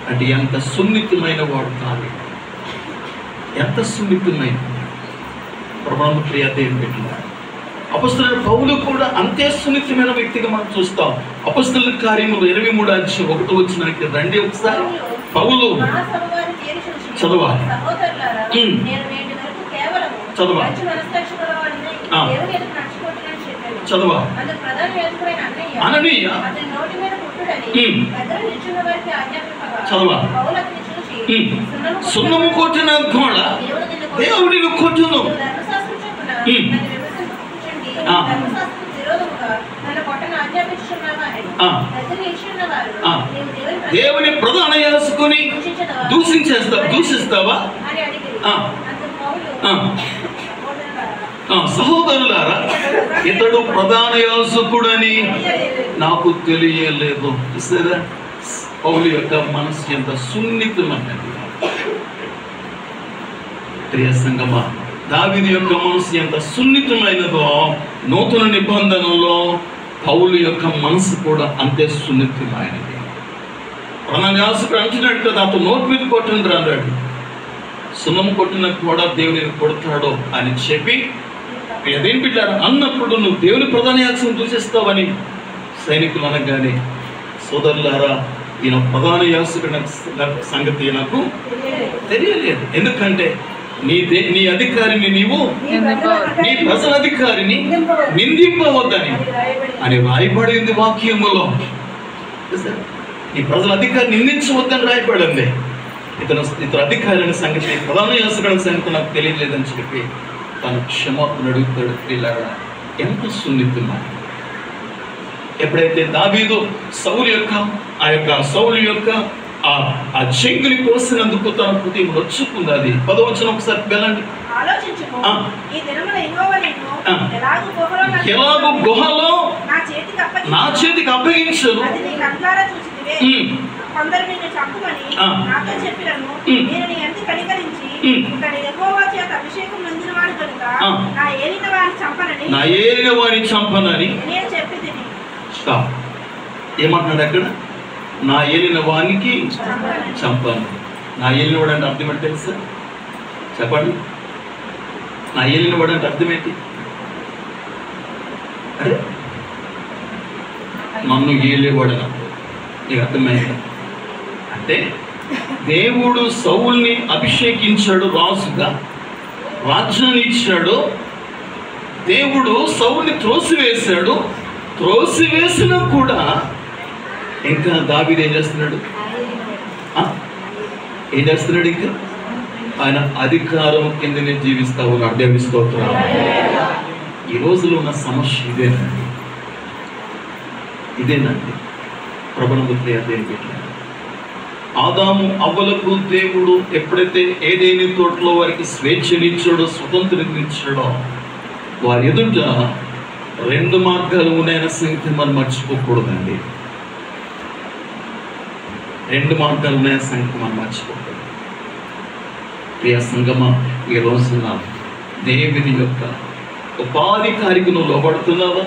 అంటే ఎంత సున్నితమైన వాడు కాదు, ఎంత సున్నితమైన ప్రభువు ప్రియ దేవుని బిడ్డలారా. అపొస్తలుడైన పౌలు కూడా అంతే సున్నితమైన వ్యక్తిగా మనం చూస్తాం. అపొస్తలుల కార్యములు 23:1 రండి ఒకసారి. పౌలు చదవాలి, చదవాలి, చదవాలి. అననీయ చదవాలి. సున్నము కొట్టిన గోడ దేవుడిని కొట్టును. దేవుని ప్రధాన యాజకుని దూషిస్తావా? సహోదరులారా, ఇతడు ప్రధాన యాజకుడని నాకు తెలియలేదు. పౌలు యొక్క మనసు ఎంత సున్నితమైనది. ప్రియ సంగమా, దావీదు యొక్క మనసు ఎంత సున్నితమైనదో నూతన నిబంధనలో పౌలు యొక్క మనసు కూడా అంతే సున్నితమైనది. ప్రధాన యాజకుడు అంటున్నాడు కదా, అతను నోటి మీద కొట్టండి అన్నాడు. సున్నం కొట్టిన కూడా దేవుడిని కొడతాడు అని చెప్పి ఏదేం పెట్టారు అన్నప్పుడు నువ్వు దేవుని ప్రధాన యాజకుని దూషిస్తావని సైనికులు అనగానే, సోదరులారా, ఈయన ప్రధాన యాజకుడి సంగతి నాకు తెలియలేదు. ఎందుకంటే నీ అధికారిని నీవు నీ ప్రజల అధికారిని నిందింపవద్దని అని రాయబడింది వాక్యములో. నీ ప్రజల అధికారిని నిందించవద్దని రాయబడింది. ఇతను అధికారిని సంగతి, ప్రధాన యాజకుడి సంగతి నాకు తెలియలేదని చెప్పి తను క్షమాపణ అడుగుతాడు. పిల్లరా, ఎంత సున్నితమా! ఎప్పుడైతే దావీదు సౌలు యొక్క ఆ చెంగుని కోసినందుకు తన హృదయం నొచ్చుకుంది. అది 10వ వచనం ఒకసారి వెళ్ళండి. ఎలాగో గుహలో నా చేతికి అప్పగించను, నా ఏలిన వాడిని చంపనని స్టాప్. ఏమంటున్నాడు అక్కడ? నా ఏలిన వానికి చంపాను. నా ఏలిన వాడు అంటే అర్థం ఏంటి తెలుసా? చెప్పండి. నా ఏలిన వాడు అంటే అర్థం ఏంటి? అరే నన్ను ఏలేవాడు నీకు అర్థమైందా? అంటే దేవుడు సౌలుని అభిషేకించాడు, రాజుగా రాజ్యాన్ని ఇచ్చాడు. దేవుడు సౌలుని త్రోసివేశాడు. త్రోసివేసినా కూడా ఇంకా దావీదు ఏం చేస్తున్నాడు? ఏం చేస్తున్నాడు? ఇంకా ఆయన అధికారం కిందనే జీవిస్తా ఉన్నాడు. దేవుని స్తోత్రం. ఈ రోజులో ఉన్న సమస్య ఇదేనండి. ప్రభువుకు దేవుని బిడ్డలారా, ఆదాము అవ్వలకు దేవుడు ఎప్పుడైతే ఏదేని తోటలో వారికి స్వేచ్ఛనిచ్చాడో, స్వతంత్రనిచ్చాడో, వారి ఎదుట 2 మార్గాలు ఉన్నాయన్న సంగతి మనం మర్చిపోకూడదండి. 2 మార్గాలు ఉన్నాయన్న సంగతి మనం మర్చిపోకూడదు. ప్రియ సంగమా, ఈ రోజున దేవుని యొక్క ఉపాధికారికి నువ్వు లోబడుతున్నావా?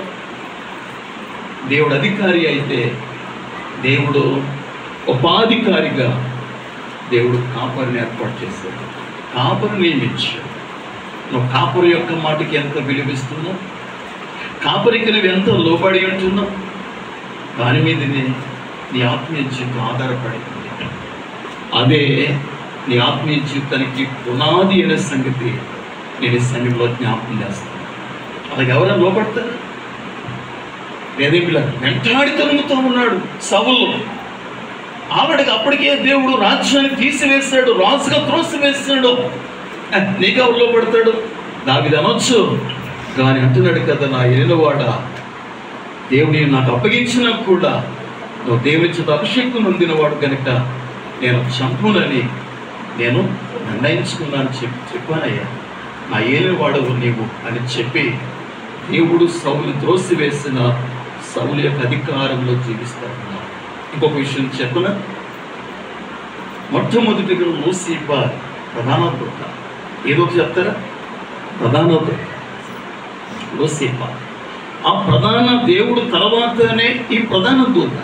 దేవుడు అధికారి అయితే దేవుడు ఉపాధికారిగా దేవుడు కాపరిని ఏర్పాటు చేశాడు, కాపరి నియమించాడు. నువ్వు కాపరి యొక్క మాటకి ఎంత విలువిస్తున్నావు? కాపరికి నువ్వు ఎంత లోబడి ఉంటున్నావు? దాని మీదనే నీ ఆత్మీయ జీవితం ఆధారపడి ఉంది. అదే నీ ఆత్మీయ జీవితానికి పునాది అనే సంగతి నేను ఈ సమయంలో జ్ఞాపకం చేస్తాను. అలాగే ఎవరైనా లోపడతారు? లేదే పిల్లలు వెంటాడి తరుగుతూ ఉన్నాడు సౌలు. ఆవిడకి అప్పటికే దేవుడు రాజ్యాన్ని తీసివేశాడు, రాజుగా త్రోసివేశాడు. నీకెవరు లోపడతాడు? దావీదు అనొచ్చు, కానీ అంటున్నాడు కదా, నా ఏలినవాడ, దేవుని నాకు అప్పగించినా కూడా నువ్వు దేవుని చేత అభిషేకం నొందినవాడు కనుక నేను చంపునని నేను నిర్ణయించుకున్నాను చెప్పానయ్యా. నా ఏలినవాడవు నీవు అని చెప్పి దేవుడు సౌలుని త్రోసివేసిన సౌలు యొక్క అధికారంలో జీవిస్తాడు. ఇంకొక విషయం చెప్పన, మొట్టమొదటిగా లూసిఫా ప్రధాన దూత. ఏదో చెప్తారా? ప్రధాన దూత లూసిఫా. ఆ ప్రధాన దేవుడు తర్వాతనే ఈ ప్రధాన దూత.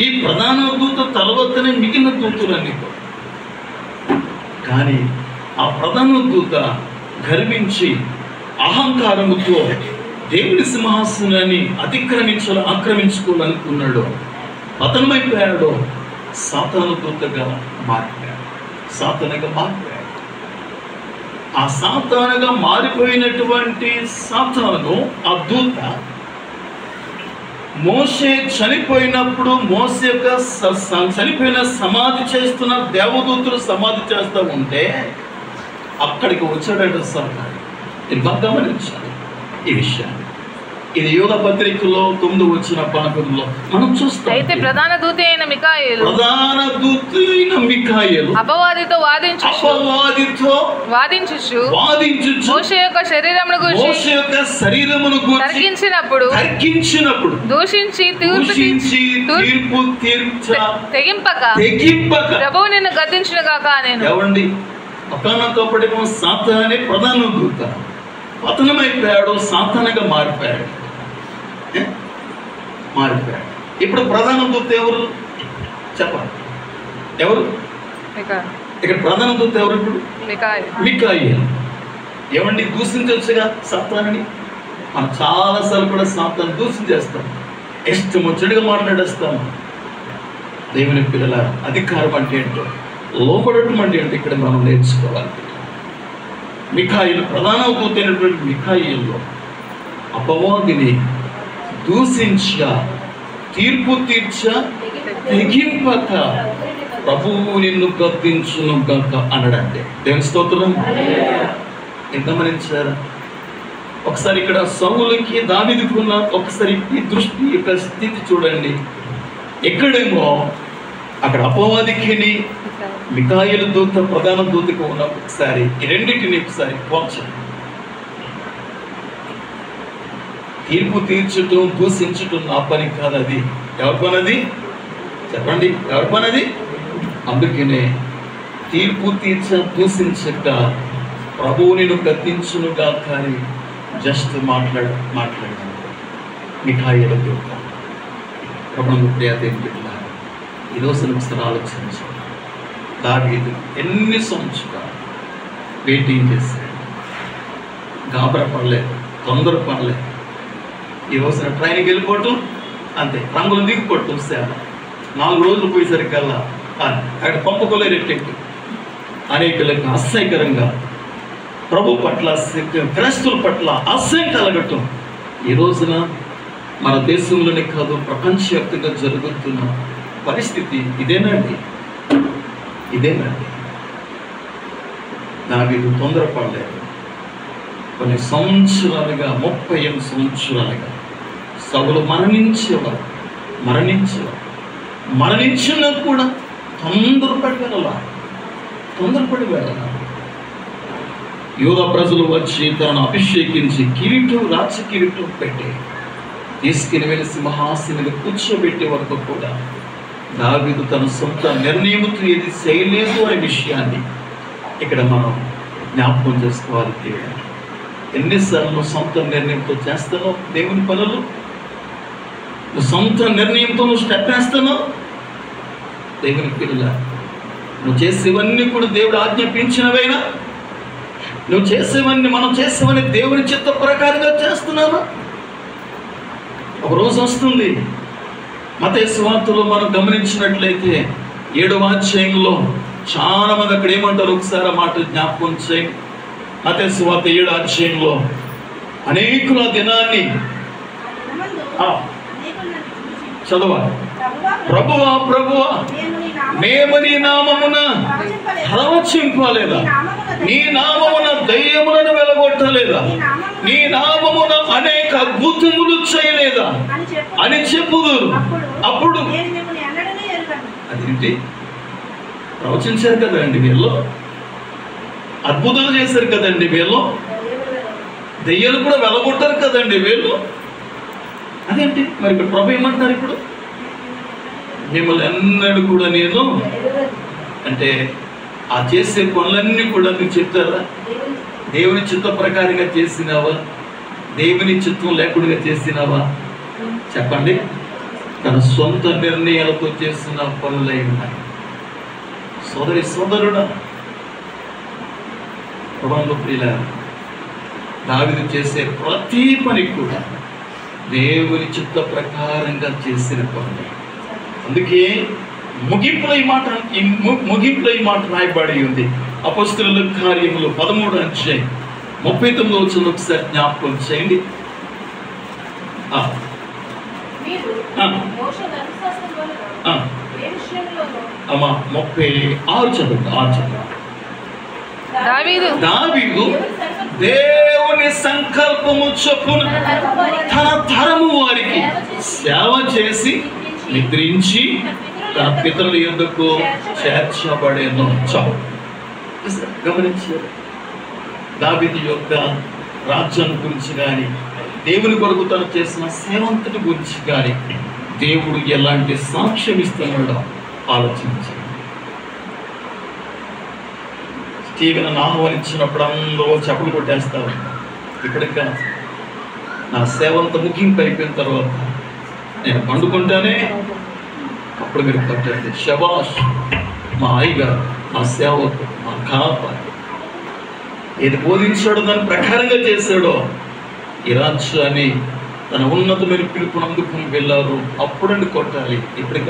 ఈ ప్రధాన దూత తర్వాతనే మిగిలిన దూతలన్నీ కూడా. కానీ ఆ ప్రధాన దూత గర్వించి అహంకారముతో దేవుని సింహాసనాన్ని ఆక్రమించుకోవాలనుకున్నాడు. పతనమైపోయాడు. సాతాను దూతగా మారిపోయాడు. ఆ సాతానుగా మారిపోయినటువంటి సాతాను, ఆ దూత మోషే చనిపోయినప్పుడు, మోషే యొక్క చనిపోయిన సమాధి చేస్తున్న దేవదూతులు సమాధి చేస్తూ ఉంటే అక్కడికి వచ్చాడంట సాతాను. నేను బాగా గమనించాలి ఈ విషయాన్ని. ఇది యోధ పత్రికలో 9 వచ్చిన 11లో మనం చూస్తాం. అయితే ప్రధాన దూత అయిన మిఖాయేలు అపవాదితో వాదించుచు మోషే యొక్క శరీరమును గూర్చి తర్కించినప్పుడు దూషించి తీర్పు తెగింపక ప్రభువు నిన్ను గద్దించును గాక నేను. ఏమండి, ఒకనొకప్పటికి సాతానే ప్రధాన దూత పతనమైపోయాడు, సాతానుగా మారిపోయాడు. ఇప్పుడు ప్రధాన దూత ఎవరు చెప్పాలి? ఎవరు ఇక్కడ ప్రధాన దూత ఎవరు? ఇప్పుడు మిఖాయేలు. ఏమండి, దూషించవచ్చుగా సాతానుని. మనం చాలాసార్లు కూడా సాతాను దూషించేస్తాం, ఇష్టం వచ్చేట్టుగా మాట్లాడేస్తాము. దేవుని పిల్లల అధికారం అంటే ఏంటో, లోపడటం అంటే ఏంటో ఇక్కడ మనం నేర్చుకోవాలి. మిఖాయేలు, ప్రధాన దూత అయినటువంటి మిఖాయేలు అపవాదిని దూషించ, తీర్పు తీర్చ, తెగింపక ప్రభువు నిన్ను గద్దించును గక అన్నాడంటే. దేవుని స్తోత్రం. గమనించారా? ఒకసారి ఇక్కడ సౌలుకి దావీదుకున్న ఒకసారి ఈ దృష్టి యొక్క స్థితి చూడండి. ఎక్కడేమో అక్కడ అపవాదికి మిఖాయేలు దూత ప్రధాన దూతకు ఉన్న ఒకసారి ఈ రెండింటిని ఒకసారి పోల్చండి. తీర్పు తీర్చటం, దూషించటం నా పని కాదు. అది ఎవరి పనది? చెప్పండి, ఎవరి పనది? అందుకనే తీర్పు తీర్చ, దూషించక ప్రభువు నేను గద్దించునుగా కానీ జస్ట్ మాట్లాడాను మిఖాయేలు దూత. ప్రభువు ప్రియాదేవి బిడ్డ ఈరోజు ఒకసారి ఆలోచించు. దావీదు ఎన్ని సంవత్సరాలు వెయిటింగ్ చేశాడు, గాబరా పడలేదు, తొందర పడలేదు. ఈ రోజున ట్రైన్కి వెళ్ళిపోవటం అంతే, రంగులు దిగిపోవటం సేవ. 4 రోజులు పోయేసరికల్లా అక్కడ పంపుకోలేటట్టు అనేకులకు అసహ్యకరంగా ప్రభు పట్ల క్రైస్తవుల పట్ల అసహ్యం కలగటం ఈ రోజున మన దేశంలోనే కాదు ప్రపంచవ్యాప్తంగా జరుగుతున్న పరిస్థితి ఇదేనండి. దావీదు తొందరపడలేదు. కొన్ని సంవత్సరాలుగా 38 సంవత్సరాలుగా సౌలు మరణించినా కూడా తొందరపడి వెళ్ళాల. యూదా ప్రజలు వచ్చి తనను అభిషేకించి రాజ కిరీటం పెట్టి తీసుకుని వెళ్ళి సింహాసనం కూర్చోబెట్టే వరకు కూడా దావీదు తన సొంత నిర్ణయంతో ఏది చేయలేదు అనే విషయాన్ని ఇక్కడ మనం జ్ఞాపకం చేసుకోవాలి. ఎన్నిసార్లు నువ్వు సొంత నిర్ణయంతో చేస్తానో దేవుని పనులు, నువ్వు సొంత నిర్ణయంతో నువ్వు స్టెప్ వేస్తానో దేవుని పిల్లల, నువ్వు చేసేవన్నీ కూడా దేవుడు ఆజ్ఞాపించినవైనా, నువ్వు చేసేవన్నీ మనం చేసేవన్నీ దేవుని చిత్త ప్రకారంగా చేస్తున్నావా? ఒక రోజు వస్తుంది. మత్తయి సువార్తలో మనం గమనించినట్లయితే 7వ అధ్యాయంలో చాలా మంది అక్కడ ఏమంటారు, ఒకసారి ఆ మాట జ్ఞాపకం చేయండి. మత్తయి సువార్త 7వ అధ్యాయంలో అనేకుల దినాన్ని చదవాలి. ప్రభువా మేము నీ నామమున ప్రవచింపలేదా? నీ నామమున దయ్యములను వెలగొట్టలేదా? నీ నామమున అనేక అద్భుతములు చేయలేదా అని చెప్పుదురు. అప్పుడు అదేంటి, ప్రవచించారు కదండి వీళ్ళు, అద్భుతాలు చేశారు కదండి వీళ్ళు, దెయ్యాలు కూడా వెలగొట్టారు కదండి వీళ్ళు. అదేంటి మరి ఇప్పుడు ప్రభు ఏమంటారు? ఇప్పుడు మిమ్మల్ని ఎన్నడూ కూడా నేను అంటే ఆ చేసే పనులన్నీ కూడా మీకు చెప్తారా? దేవుని చిత్త ప్రకారంగా చేసినావా? దేవుని చిత్తం లేకుండా చేసినావా? చెప్పండి. తన సొంత నిర్ణయాలతో చేసిన పనులై ఉన్నాయి. సోదరుడా, ప్రభువులో ప్రియుల, దావీదు చేసే ప్రతి పని కూడా దేవుని చిత్త ప్రకారంగా చేసిన పనులు. అందుకే ముగింపులో ఈ మాట రాయబడి ఉంది. అపొస్తలుల కార్యములు 13వ అధ్యాయం 39వ వచనం ఒకసారి జ్ఞాపకం చేయండి. 36 చదువు. దావీదు దేవుని సంకల్పము చొప్పున తన తరము వారికి సేవ చేసి నిద్రించి తన పితరుల యొద్దకు చేర్చబడేను. గమనించారు. దావీదు యొక్క రాజ్యం గురించి కానీ, దేవుని కొరకు తను చేసిన సేవంతటి గురించి కానీ దేవుడు ఎలాంటి సాక్ష్యం ఇస్తున్నాడో ఆలోచించారు. స్టీవెన్ ఆహ్వానించినప్పుడు అందరూ చెప్పులు కొట్టేస్తారు. ఇప్పటికి నా సేవంత ముగింపు అయిపోయిన తర్వాత నేను పండుకుంటానే అప్పుడు మీరు కొట్టండి. శబాష్, మా అయ్యగారు, మా సేవకు, మా కాపాడు, ఏది బోధించాడో దాని ప్రకారంగా చేశాడో ఈ రాజ్యాన్ని తన ఉన్నతమైన పిలుపును అందుకుని వెళ్ళారు. అప్పుడండి కొట్టాలి. ఇప్పుడు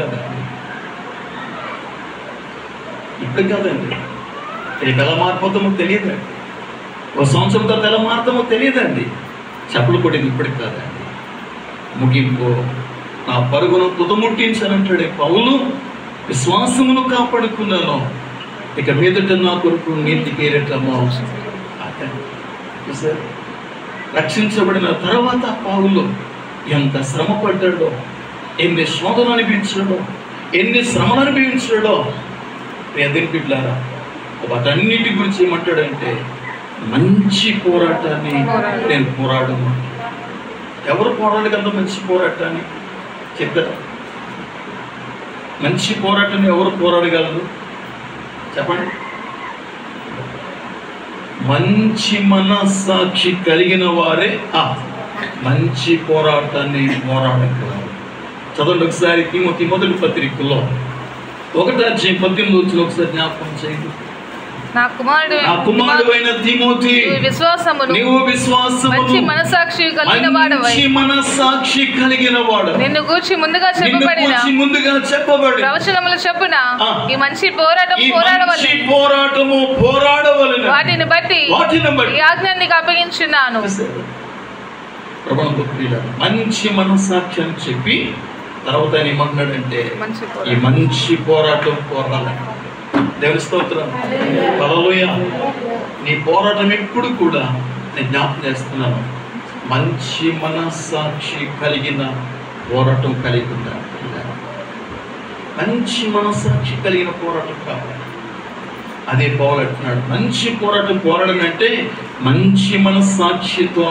కాదండి. రేపు ఎలా మారిపోతామో తెలియదండి. ఒక సంవత్సరం తర్వాత ఎలా మారుతామో తెలియదండి. చెప్పులు కొట్టింది ఇప్పటికి కాదండి. ముగింపు నా పరుగును తుదముట్టించానంటాడే పౌలు. విశ్వాసమును కాపాడుకున్నాను, ఇక మీదట నా కొరకు నీతి పేరటమో. రక్షించబడిన తర్వాత పౌలు ఎంత శ్రమ పడ్డాడో, ఎన్ని శోధనలు అనిపించాడో, ఎన్ని శ్రమలు అనిపించాడో. ఎదురు బిడ్డారా, వాటన్నిటి గురించి ఏమంటాడంటే మంచి పోరాటాన్ని నేను పోరాడను. ఎవరు పోరాడగలరు మంచి పోరాటాన్ని? చెప్తారా? మంచి పోరాటాన్ని ఎవరు పోరాడగలరు చెప్పండి? మంచి మనస్సాక్షి కలిగిన వారే మంచి పోరాటాన్ని పోరాడగలరు. చదవండి ఒకసారి. తిమోతి మొదటి పత్రికలో 1:18 ఒకసారి జ్ఞాపకం చేయండి. నా కుమారుడైన తిమోతి, నీవు విశ్వాసమును మంచి మనసాక్షి కలిగిన వాడు, నిన్ను గూర్చి ముందుగా చెప్పబడిన ప్రవచనముల చొప్పున ఈ మంచి పోరాడవలెను. వాటిని బట్టి ఈ ఆజ్ఞ నీకు అప్పగించున్నాను. మంచి మనసాక్షి అని చెప్పి తర్వాత ఆయన ఏమంటున్నాడంటే ఈ మంచి పోరాటం పోరాడాలి. దేవుని స్తోత్రం. హల్లెలూయా. నీ పోరాటం ఎప్పుడు కూడా నేను జ్ఞాపకం చేస్తున్నాను, మంచి మనస్సాక్షి కలిగిన పోరాటం కలిగి ఉండాలి. మంచి మనస్సాక్షి కలిగిన పోరాటం కావాలి. అదే పౌలు అంటున్నాడు, మంచి పోరాటం పోరాడనంటే మంచి మనస్సాక్షితో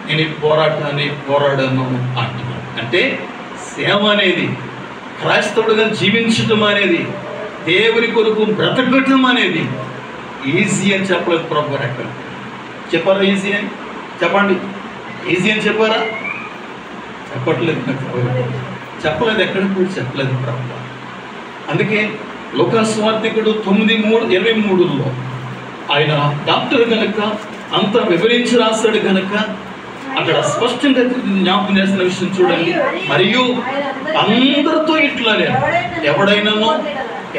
నేను ఈ పోరాటాన్ని పోరాడను అంటున్నాను. అంటే సేవ అనేది, క్రైస్తవుడిగా జీవించటం అనేది, దేవుని కొరకు బ్రతకటం అనేది ఈజీ అని చెప్పలేదు ప్రభు. ఎక్కడ చెప్పారా ఈజీ అని? చెప్పండి, ఈజీ అని చెప్పారా? చెప్పట్లేదు. చెప్పలేదు, ఎక్కడ కూడా చెప్పలేదు ప్రభు. అందుకే లూకాసు సువార్తికుడు 9:23 ఆయన డాక్టర్ కనుక అంతా వివరించి రాస్తాడు కనుక అక్కడ స్పష్టంగా జ్ఞాపకం చేసిన విషయం చూడండి. మరియు అందరితో ఇట్లానే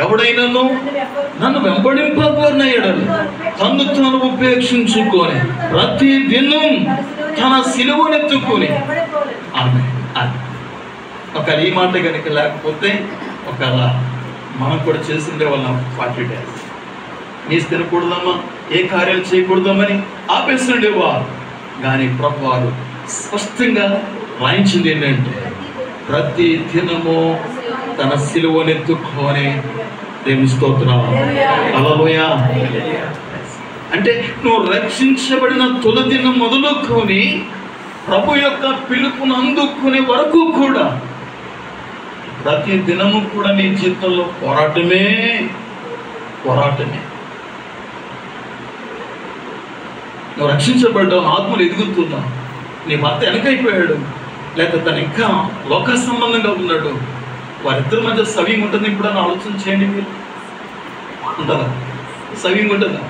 ఎవడైనాను నన్ను వెంబడింపబడినయడని తను తాను ఉపేక్షించుకొని ప్రతి దినం తన సిలువనెత్తుకొని ఆమె ఒక ఈ మాట కనుక లేకపోతే ఒక మనం కూడా చేసిండే వాళ్ళం 40 days నీ తినకూడదమ్మా, ఏ కార్యాలు చేయకూడదామని ఆపేస్తుండేవా. కానీ ప్రభు వారు స్పష్టంగా రాయించింది ఏంటంటే ప్రతి దినము తన సిలువనెత్తుకొని దేవుని స్తోత్రం. హల్లెలూయా. అంటే నువ్వు రక్షించబడిన తొలి దినం మొదలుకొని ప్రభు యొక్క పిలుపును అందుకునే వరకు కూడా ప్రతి దినము కూడా నీ జీవితంలో పోరాటమే. నువ్వు రక్షించబడ్డావు, ఆత్మలు ఎదుగుతున్నావు, నీ భర్త వెనకైపోయాడు, లేకపోతే తను ఇంకా లోక సంబంధంగా ఉన్నాడు, వారిద్దరి మధ్య సవ్యం ఉంటుంది. ఇప్పుడు అని ఆలోచన చేయండి. మీరు ఉంటుందా? సవ్యం ఉంటుందా?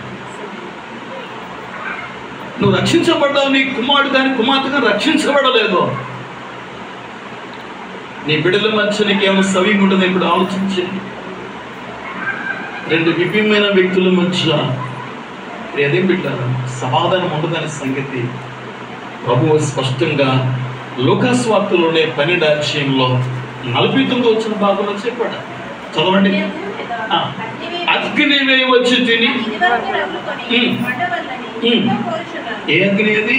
నువ్వు రక్షించబడ్డావు, నీ కుమారుడు కానీ కుమార్తె కానీ రక్షించబడలేదు, నీ బిడ్డల మధ్య నీకు ఏమైనా సవ్యం ఉంటుంది? ఇప్పుడు ఆలోచించండి. రెండు విభిన్నమైన వ్యక్తుల మధ్య ఏదేం పెట్టారు, సమాధానం ఉండదనే సంగతి ప్రభువు స్పష్టంగా లూకాసు వార్తలోనే 12:49 వచ్చిన భాగంలో చెప్పాడు. చదవండి. అగ్ని వచ్చి తిని, ఏ అగ్ని అది?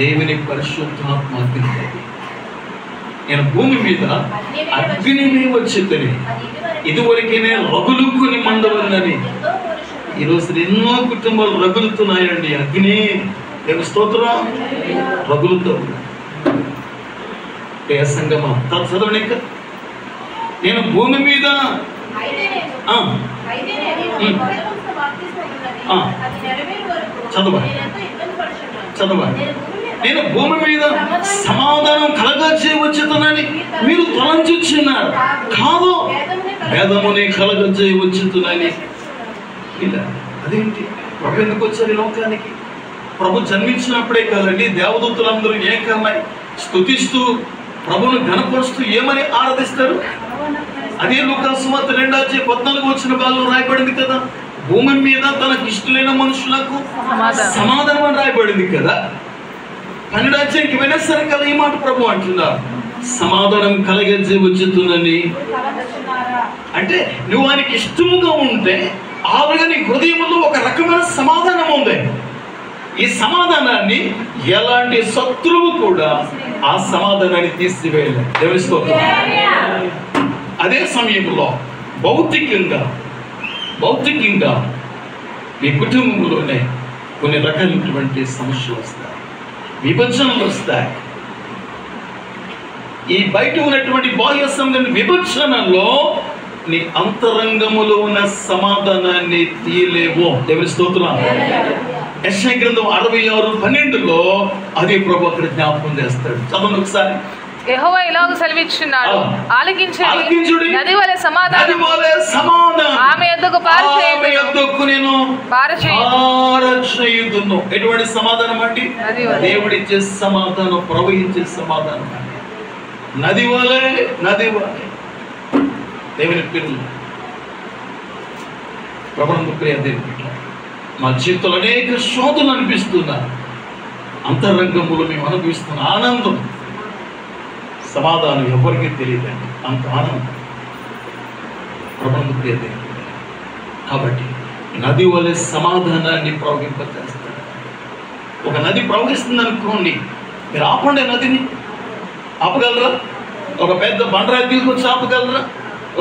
దేవుని పరిశుద్ధాత్మ అగ్ని. నేను భూమి మీద అగ్ని వచ్చి తిని ఇదివరకేనే రగులుకొని మండవలని. ఈరోజు ఎన్నో కుటుంబాలు రగులుతున్నాయండి. అగ్ని దేవుని స్తోత్రం రగులుతూ ఏ సంగమా చదవండి. ఇంకా నేను భూమి మీద చదవాలి. నేను భూమి మీద సమాధానం కలగజేయవచ్చునని మీరు తలంచుచున్నారు. కాదు, వేదముని కలగజేయవచ్చునని. ఇలా అదేంటి? ప్రభు ఎందుకు వచ్చారు ఈ లోకానికి? ప్రభు జన్మించినప్పుడే కాదండి, దేవదూతలందరూ ఏకమై స్తుతిస్తూ ప్రభువును ఘనపరుస్తూ ఏమని ఆరాధిస్తారు? అదే లూకాసు వార్త 2:14 వచ్చిన భాగంలో రాయబడింది కదా, భూమి మీద తనకు ఇష్టమైన మనుషులకు సమాధానం అని రాయబడింది కదా. 12 వెళ్ళే సరే కదా ఈ మాట ప్రభు అంటున్నారు, సమాధానం కలగజేయవచ్చునని. అంటే నువ్వు ఆయనకి ఇష్టముగా ఉంటే ఆవిడ నీ హృదయంలో ఒక రకమైన సమాధానం ఉంది. ఈ సమాధానాన్ని ఎలాంటి శత్రువు కూడా ఆ సమాధానాన్ని తీసివేయలేదు. దేవుని స్తోత్రం. అదే సమయంలో భౌతికంగా మీ కుటుంబంలోనే కొన్ని రకాలైనటువంటి సమస్యలు వస్తాయి, విభజనలు వస్తాయి. ఈ బయట ఉన్నటువంటి బాహ్య సంబంధ విభజనలో నీ అంతరంగములో ఉన్న సమాధానాన్ని తీయలేవు. దేవుని స్తోత్రం. యెషయా గ్రంథం 66:12 అదే ప్రభు అక్కడ జ్ఞాపకం చేస్తాడు. చదవండి ఒకసారి. యెహోవా ఇలాగ సెలవిచ్చున్నాడు, ఆలకించుడి, నది వలె సమాధానం ఆమె యొద్దకు పారచేయుదును. ఎటువంటి సమాధానం అండి? దేవుడిచ్చే సమాధానం, ప్రవహించే సమాధానం. నది వలె, నది వలె. దేవుని పిల్లలు, ప్రభునందు ప్రియ దేవుని పిల్లలు, మా జీవితంలో అనేక శోధనలు అనిపిస్తున్నారు. అంతరంగములో మేము అనుభవిస్తున్న ఆనందం, సమాధానం ఎవరికీ తెలియదండి. అంత ఆనందం ప్రభునందు ప్రియ దేవుని పిల్లలు. కాబట్టి నది వలె సమాధానాన్ని ప్రవహింపచేస్తాడు. ఒక నది ప్రవహిస్తుంది అనుకోండి, మీరు ఆపండి. నదిని ఆపగలరా? ఒక పెద్ద బండరాయి తీసుకొచ్చి ఆపగలరా?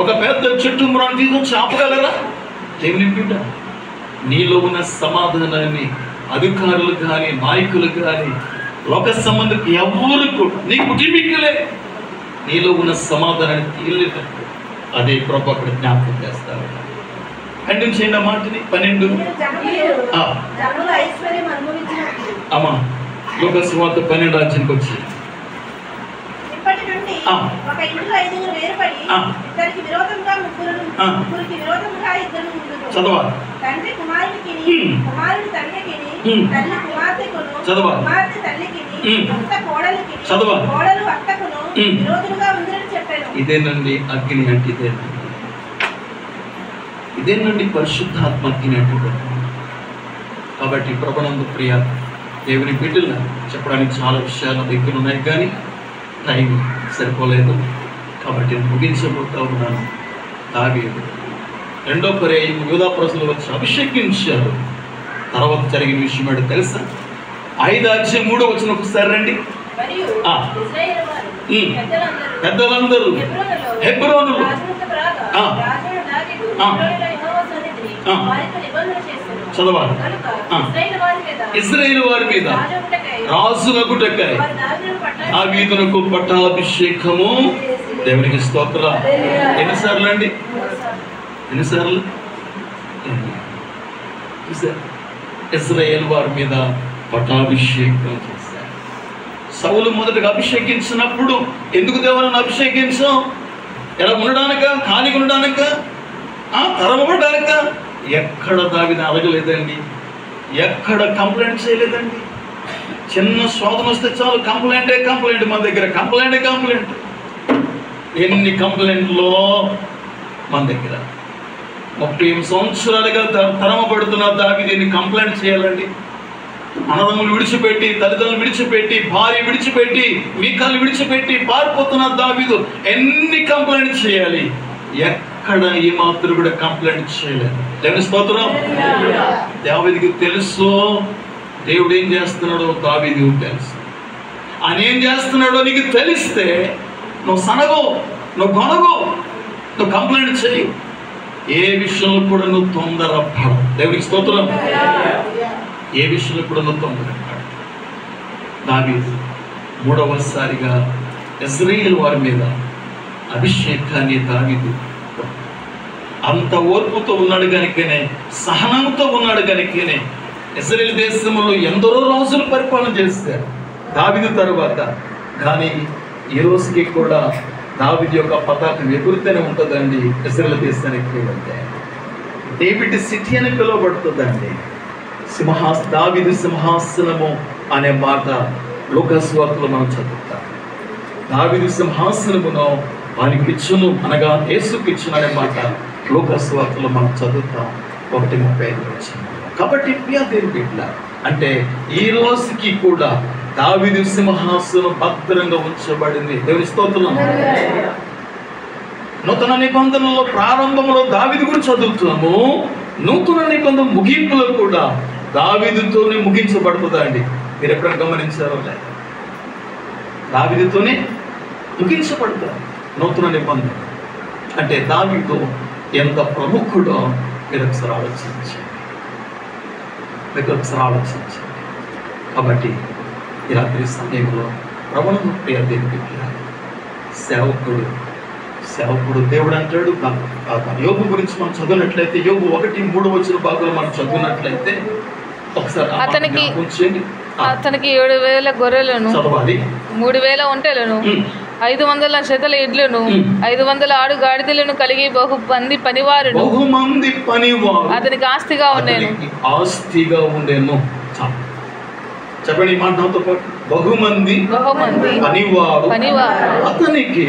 ఒక పెద్ద చెట్టు మురాన్ని తీసుకొచ్చి ఆపగలరా? దేవుని బిడ్డ, నీలో ఉన్న సమాధానాన్ని అధికారులు కానీ, నాయకులు కానీ, లోక సంబంధికి ఎవరు కూడా, నీ కుటుంబీకులే నీలో ఉన్న సమాధానాన్ని తీయలేదంటే అదే ప్రభు అక్కడ జ్ఞాపకం చేస్తారు. ఖండించేయండి ఆ మాటని. 12 అమ్మా, లోక సువార్త 12 రాజ్యానికి వచ్చి ఒక ఇంట్లో 5 వేరుపడి ఇద్దరికి విరోధంగా ముగ్గురికి విరోధంగా ఇద్దరు ఉండును. చదవాలి. తండ్రి కుమారుడికిని, కుమారుడు తండ్రికిని, తల్లి కుమార్తెకును, కుమార్తె తల్లికిని, అత్త కోడలికిని, కోడలు అత్తకును విరోధులుగా ఉందని చెప్పాను. ఇదేనండి అగ్ని అంటే. ఇదేనండి పరిశుద్ధాత్మ అగ్ని అంటే. కాబట్టి ప్రభునందు ప్రియ దేవుని బిడ్డలు చెప్పడానికి చాలా విషయాలు దగ్గర ఉన్నాయి, కానీ టైం సరిపోలేదు. కాబట్టి ముగించబోతా ఉన్నాను. దావీదు రెండో పర్యాయం యూదా ప్రజలు వచ్చి అభిషేకించారు. తర్వాత జరిగిన విషయం ఏంటో తెలుసా? 5:3 ఒకసారి రండి. పెద్దలందరూ హెబ్రోనులో చదవాలి. ఇశ్రాయేలు వారి మీద రాజులగుటకై దావీదునకు పట్టాభిషేకము. దేవునికి స్తోత్రం. ఎన్నిసార్లు అండి? ఎన్నిసార్లు? ఇశ్రాయేలు వారి మీద పట్టాభిషేకం చేశారు. సౌలు మొదటగా అభిషేకించినప్పుడు ఎందుకు దేవుని అభిషేకించాం? ఎలా ఉండడానిక? ఖాళీగా ఉండడానిక? తరమబడ్డానిక? ఎక్కడ దావీదు అడగలేదండి, ఎక్కడ కంప్లైంట్ చేయలేదండి. చిన్న శోధన వస్తే చాలు కంప్లైంట్. మన దగ్గర కంప్లైంట్. ఎన్ని కంప్లైంట్లో మన దగ్గర 30 సంవత్సరాలుగా తరమబడుతున్న దావీదు ఎన్ని కంప్లైంట్ చేయాలండి? అన్నదమ్ములు విడిచిపెట్టి, తల్లిదండ్రులు విడిచిపెట్టి, భార్య విడిచిపెట్టి, మీకాలు విడిచిపెట్టి పారిపోతున్న దావీదు ఎన్ని కంప్లైంట్ చేయాలి? ఎక్కడ ఈ మాత్రం కూడా కంప్లైంట్ చేయలేదు. దేవుని స్తోత్రం. దావీదుకి తెలుసు దేవుడు ఏం చేస్తున్నాడో, దావీదుకు తెలుసు. ఆయన ఏం చేస్తున్నాడో నీకు తెలిస్తే నువ్వు సనగో, నువ్వు గొనగో, నువ్వు కంప్లైంట్ చేయి. ఏ విషయంలో కూడా నువ్వు తొందరపడవు. దేవునికి స్తోత్రం. ఏ విషయంలో కూడా నువ్వు తొందరపడవు. దావీదు మూడవసారిగా ఇశ్రాయేలు వారి మీద అభిషేకాన్ని దావీదు అంత ఓర్పుతో ఉన్నాడు కనుకనే, సహనంతో ఉన్నాడు కనుకనే ఇశ్రాయేలు దేశంలో ఎందరో రాజులు పరిపాలన చేశారు దావీదు తరువాత. కానీ ఈ రోజుకి కూడా దావీదు యొక్క పతాకం ఎగురుతూనే ఉంటుందండి. ఇశ్రాయేలు దేశానికి వెళ్తే డేవిడ్ సిటీ అని పిలువబడుతుందండి. దావీదు సింహాసనము అనే మాట లోకస్వార్తలో మనం చదువుతాం. దావీదు సింహాసనమును వారికి ఇచ్చును, అనగా యేసుకు ఇచ్చును అనే మాట లోకస్వార్తలో మనం చదువుతాం. 1:35. కాబట్టి దేవుని బిడ్డ అంటే ఈ రోజుకి కూడా దావీదు సింహాసనం భద్రంగా ఉంచబడింది. దేవుని స్తోత్రం. నూతన నిబంధనలో ప్రారంభంలో దావీదు గురించి చదువుతున్నాము. నూతన నిబంధన ముగింపులో కూడా దావీదుతోనే ముగించబడుతుందండి. మీరు ఎప్పుడైనా గమనించారో లేదు? దావీదుతోనే ముగించబడతారు నూతన నిబంధన. అంటే దావీదు ఎంత ప్రముఖుడో మీరు ఒకసారి ఆలోచించండి. కాబట్టి ఈ రాత్రి సమయంలో ప్రభువును ప్రియ దేవుని సేవకుడు దేవుడు అంటాడు. యోబు గురించి మనం చదివినట్లయితే, యోబు 1:3 భాగంలో మనం చదివినట్లయితే ఒకసారి అతనికి 7,000 గొర్రెలను, 3,000 ఒంటెలను, 500 జతల ఎడ్లను 500 ఆడు గాడిదలను కలిగి బహుమంది పనివారును అతనికి ఆస్తిగా ఉండేను. చెప్పండి ఈ మాట నాతో పాటు. బహుమంది పనివారు అతనికి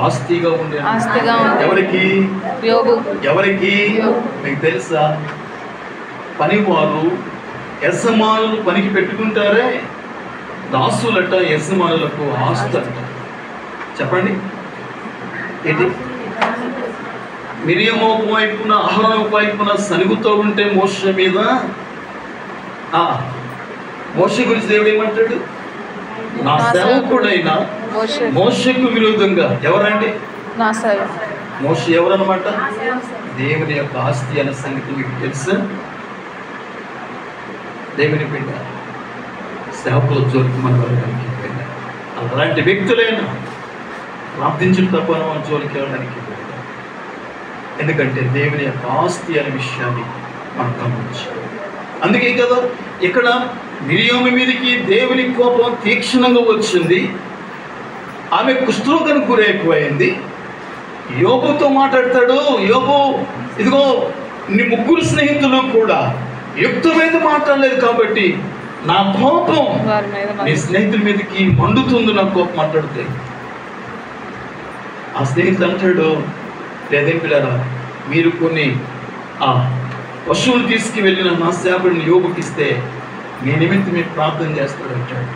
ఆస్తిగా ఉండేను. ఎవరికి? ఎవరికి? మీకు తెలుసా? పనివారు యజమానులు పనికి పెట్టుకుంటారే, దాసులట యజమానులకు ఆస్తి అంట. చెప్పండి ఏంటి? మిరియము వైపున అహరోను వైపున సనుగుతూ ఉంటే మోషే మీద, మోషే గురించి దేవుడు ఏమంటాడు? నా సేవకుడైన మోషేకు విరోధంగా. ఎవరండి మోషే? ఎవరన్నమాట? దేవుని యొక్క ఆస్తి అనే సంగతి మీకు తెలుసా? దేవుని బిడ్డ సేవకుల జోలికి మన వెళ్ళడానికి అలాంటి వ్యక్తులైనా ప్రార్థించిన తప్ప మన జోలికి వెళ్ళడానికి, ఎందుకంటే దేవుని యొక్క ఆస్తి అనే విషయాన్ని మనం గమనించాలి. అందుకే కదా ఇక్కడ మిరియాము మీదకి దేవుని కోపం తీక్షణంగా వచ్చింది. ఆమె కుష్ఠరోగానికి గురైపోయింది. యోబుతో మాట్లాడతాడు. యోబు, ఇదిగో నీ 3 స్నేహితులు కూడా యుక్తమైన మాట్లాడలేదు కాబట్టి నా కోపం నీ స్నేహితుల మీదకి మండుతుంది. నా కోపం మాట్లాడితే ఆ స్నేహితులు అంటాడు, లేదేం పిల్లరా, మీరు కొన్ని పశువులు తీసుకువెళ్ళిన నా సేవకుడిని యోబుకిస్తే మీ నిమిత్తం మీరు ప్రార్థన చేస్తాడు అంటాడు.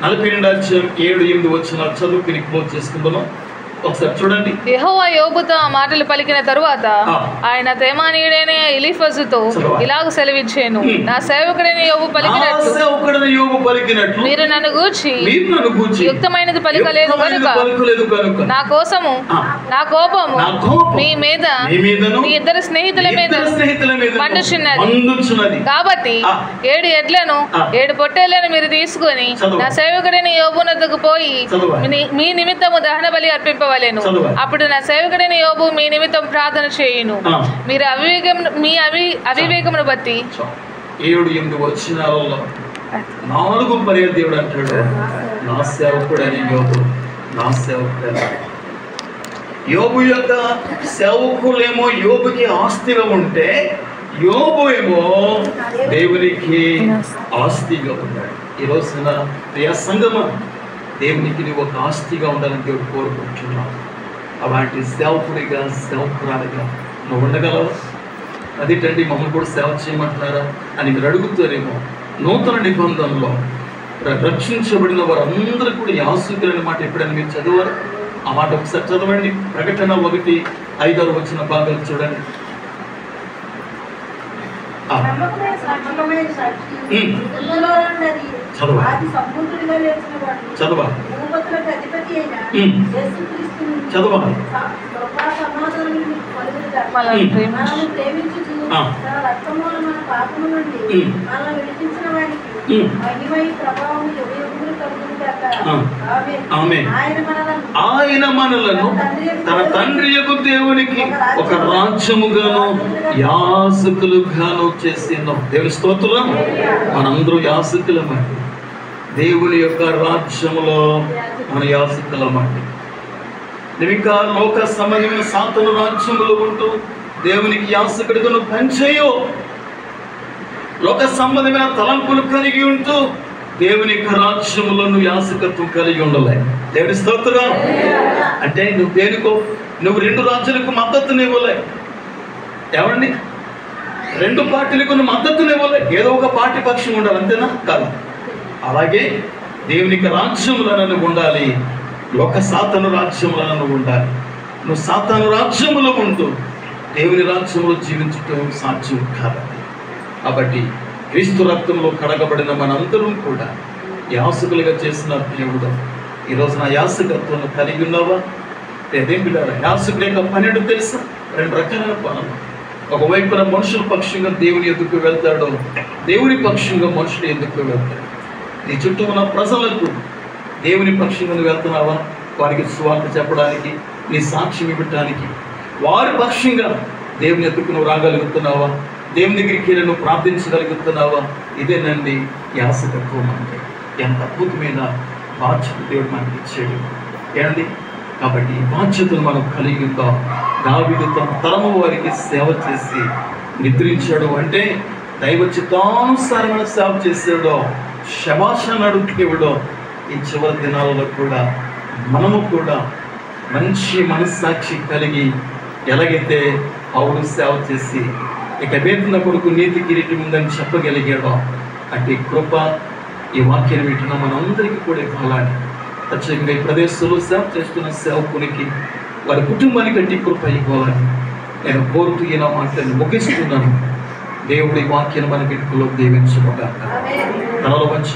7:42 చదువుకుని క్లోజ్ చేసుకుందాం. ఒకసారి చూడండి. యెహోవా యోబుతో ఆ మాటలు పలికిన తరువాత ఆయన తేమానీయుడైన ఎలీఫజుతో ఇలాగ సెలవిచ్చాను, నా సేవకుడైన యోబు పలికినట్లు మీరు నన్ను గూర్చి యుక్తమైనది పలికలేదు కనుక నా కోసము నా కోపము మీ మీద మీ 2 స్నేహితుల మీద మండుచున్నది. కాబట్టి 7 ఎడ్లను 7 పొట్టేళ్లను మీరు తీసుకొని నా సేవకుడైన యోబునొద్దకు పోయి మీ నిమిత్తము దహన బలి అర్పింప అప్పుడు నా సేవకుడైన యోబు మీ నిమిత్తం ప్రార్థన చేయును. మీరు అవివేకమును బట్టి 7-8 వచనాలలో 4 పర్యాయ దేవుడు అంటాడు, నా సేవకుడైన యోబు, నా సేవకుడైన యోబు యొక్క సేవకులేమో యోబుకి ఆస్తిగా ఉంటే యోబు ఏమో దేవునికి ఆస్తిగా ఉన్నాడు. ఈ రోజున ప్రియ సంగమా, దేవునికి నువ్వు ఒక ఆస్తిగా ఉండాలని దేవుడు కోరుకుంటున్నావు. అలాంటి సేవకుడిగా సేవకురాలిగా నువ్వు ఉండగలవు. అదేంటండి మమ్మల్ని కూడా సేవ చేయమంటున్నారా అని మీరు అడుగుతారేమో. నూతన నిబంధనలో రక్షించబడిన వారందరూ కూడా యాజకులనే మాట ఎప్పుడైనా మీరు చదివారు? ఆ మాట ఒకసారి చదవండి. ప్రకటన 1:5-6 వచ్చిన భాగాలు చూడండి. చదవాలి. ఆయన మనలను తన తండ్రి యొక్క దేవునికి ఒక రాజ్యముగాను యాజకులుగాను చేసిందో. దేవుని స్తోత్రం. మనందరూ యాజకులమండి. దేవుని యొక్క రాజ్యములో మన యాజకులమండి. నువ్వు ఇంకా లోక సంబంధమైన సాతాను రాజ్యములో ఉంటూ దేవునికి యాజకుడిగా నువ్వు పనిచేయు. లోక సంబంధమైన తలంపులు కలిగి ఉంటూ దేవుని యొక్క రాజ్యములో నువ్వు యాజకత్వం కలిగి ఉండలే. దేవుని స్తోత్రం. అంటే నువ్వు దేనికో నువ్వు 2 రాజ్యాలకు మద్దతునివ్వలే. ఏమండి, 2 పార్టీలకు నువ్వు మద్దతునివ్వలే. ఏదో ఒక పార్టీ పక్షం ఉండాలి, అంతేనా? కాదు. అలాగే దేవునికి రాజ్యములో నువ్వు ఉండాలి, లోక సాతాను రాజ్యములో నువ్వు ఉండాలి. నువ్వు సాతాను రాజ్యములో ఉంటూ దేవుని రాజ్యములో జీవించటం సాధ్యం కాదు. కాబట్టి క్రీస్తు రక్తంలో కడగబడిన మనందరం కూడా యాజకులుగా చేసిన దేవుడు. ఈరోజు నా యాజకత్వం కలిగి ఉన్నావా? లేదేం బిడ్డారా? యాజకుడు యొక్క పన్నెండు తెలుసా? 2 రకాలైన పనులు. ఒకవైపున మనుషుల పక్షంగా దేవుని ఎదుకు వెళ్తాడు, దేవుని పక్షంగా మనుషులు ఎదుకు వెళ్తాడు. నీ చుట్టూ ఉన్న ప్రజలకు దేవుని పక్షంగా నువ్వు వెళ్తున్నావా? వారికి సువార్త చెప్పడానికి, నీ సాక్ష్యం ఇవ్వటానికి వారి పక్షంగా దేవుని ఎదుకు నువ్వు రాగలుగుతున్నావా? దేవుని దగ్గరికి నువ్వు ప్రార్థించగలుగుతున్నావా? ఇదేనండి యాజకత్వం అంటే. ఎంత అద్భుతమైన బాధ్యత దేవుడు మనకి ఇచ్చాడు. ఏంటి కాబట్టి ఈ బాధ్యతలు మనం కలిగి ఉంటాం. దావీదు తన తరము వారికి సేవ చేసి నిద్రించాడు అంటే దైవ చిత్తానుసారమైన సేవ చేసాడో, శభాష అన్నాడు దేవుడు. ఈ చివరి దినాలలో కూడా మనము కూడా మంచి మనస్సాక్షి కలిగి ఎలాగైతే పౌలు సేవ చేసి ఇక వేతన కొడుకు నీతి కిరీటం ఉందని చెప్పగలిగాడో అట్టి కృప ఈ వాక్యం వింటున్న మనందరికీ కూడా ఇవ్వాలని, ప్రత్యేకంగా ఈ ప్రదేశంలో సేవ చేస్తున్న సేవకునికి వారి కుటుంబానికి అట్టి కృప ఇవ్వాలని నేను కోరుతూ ఈ నా మాటలను ముగిస్తున్నాను. దేవుడి వాక్యం మన గిట్టులో దీవించుకోగా తనలో మంచి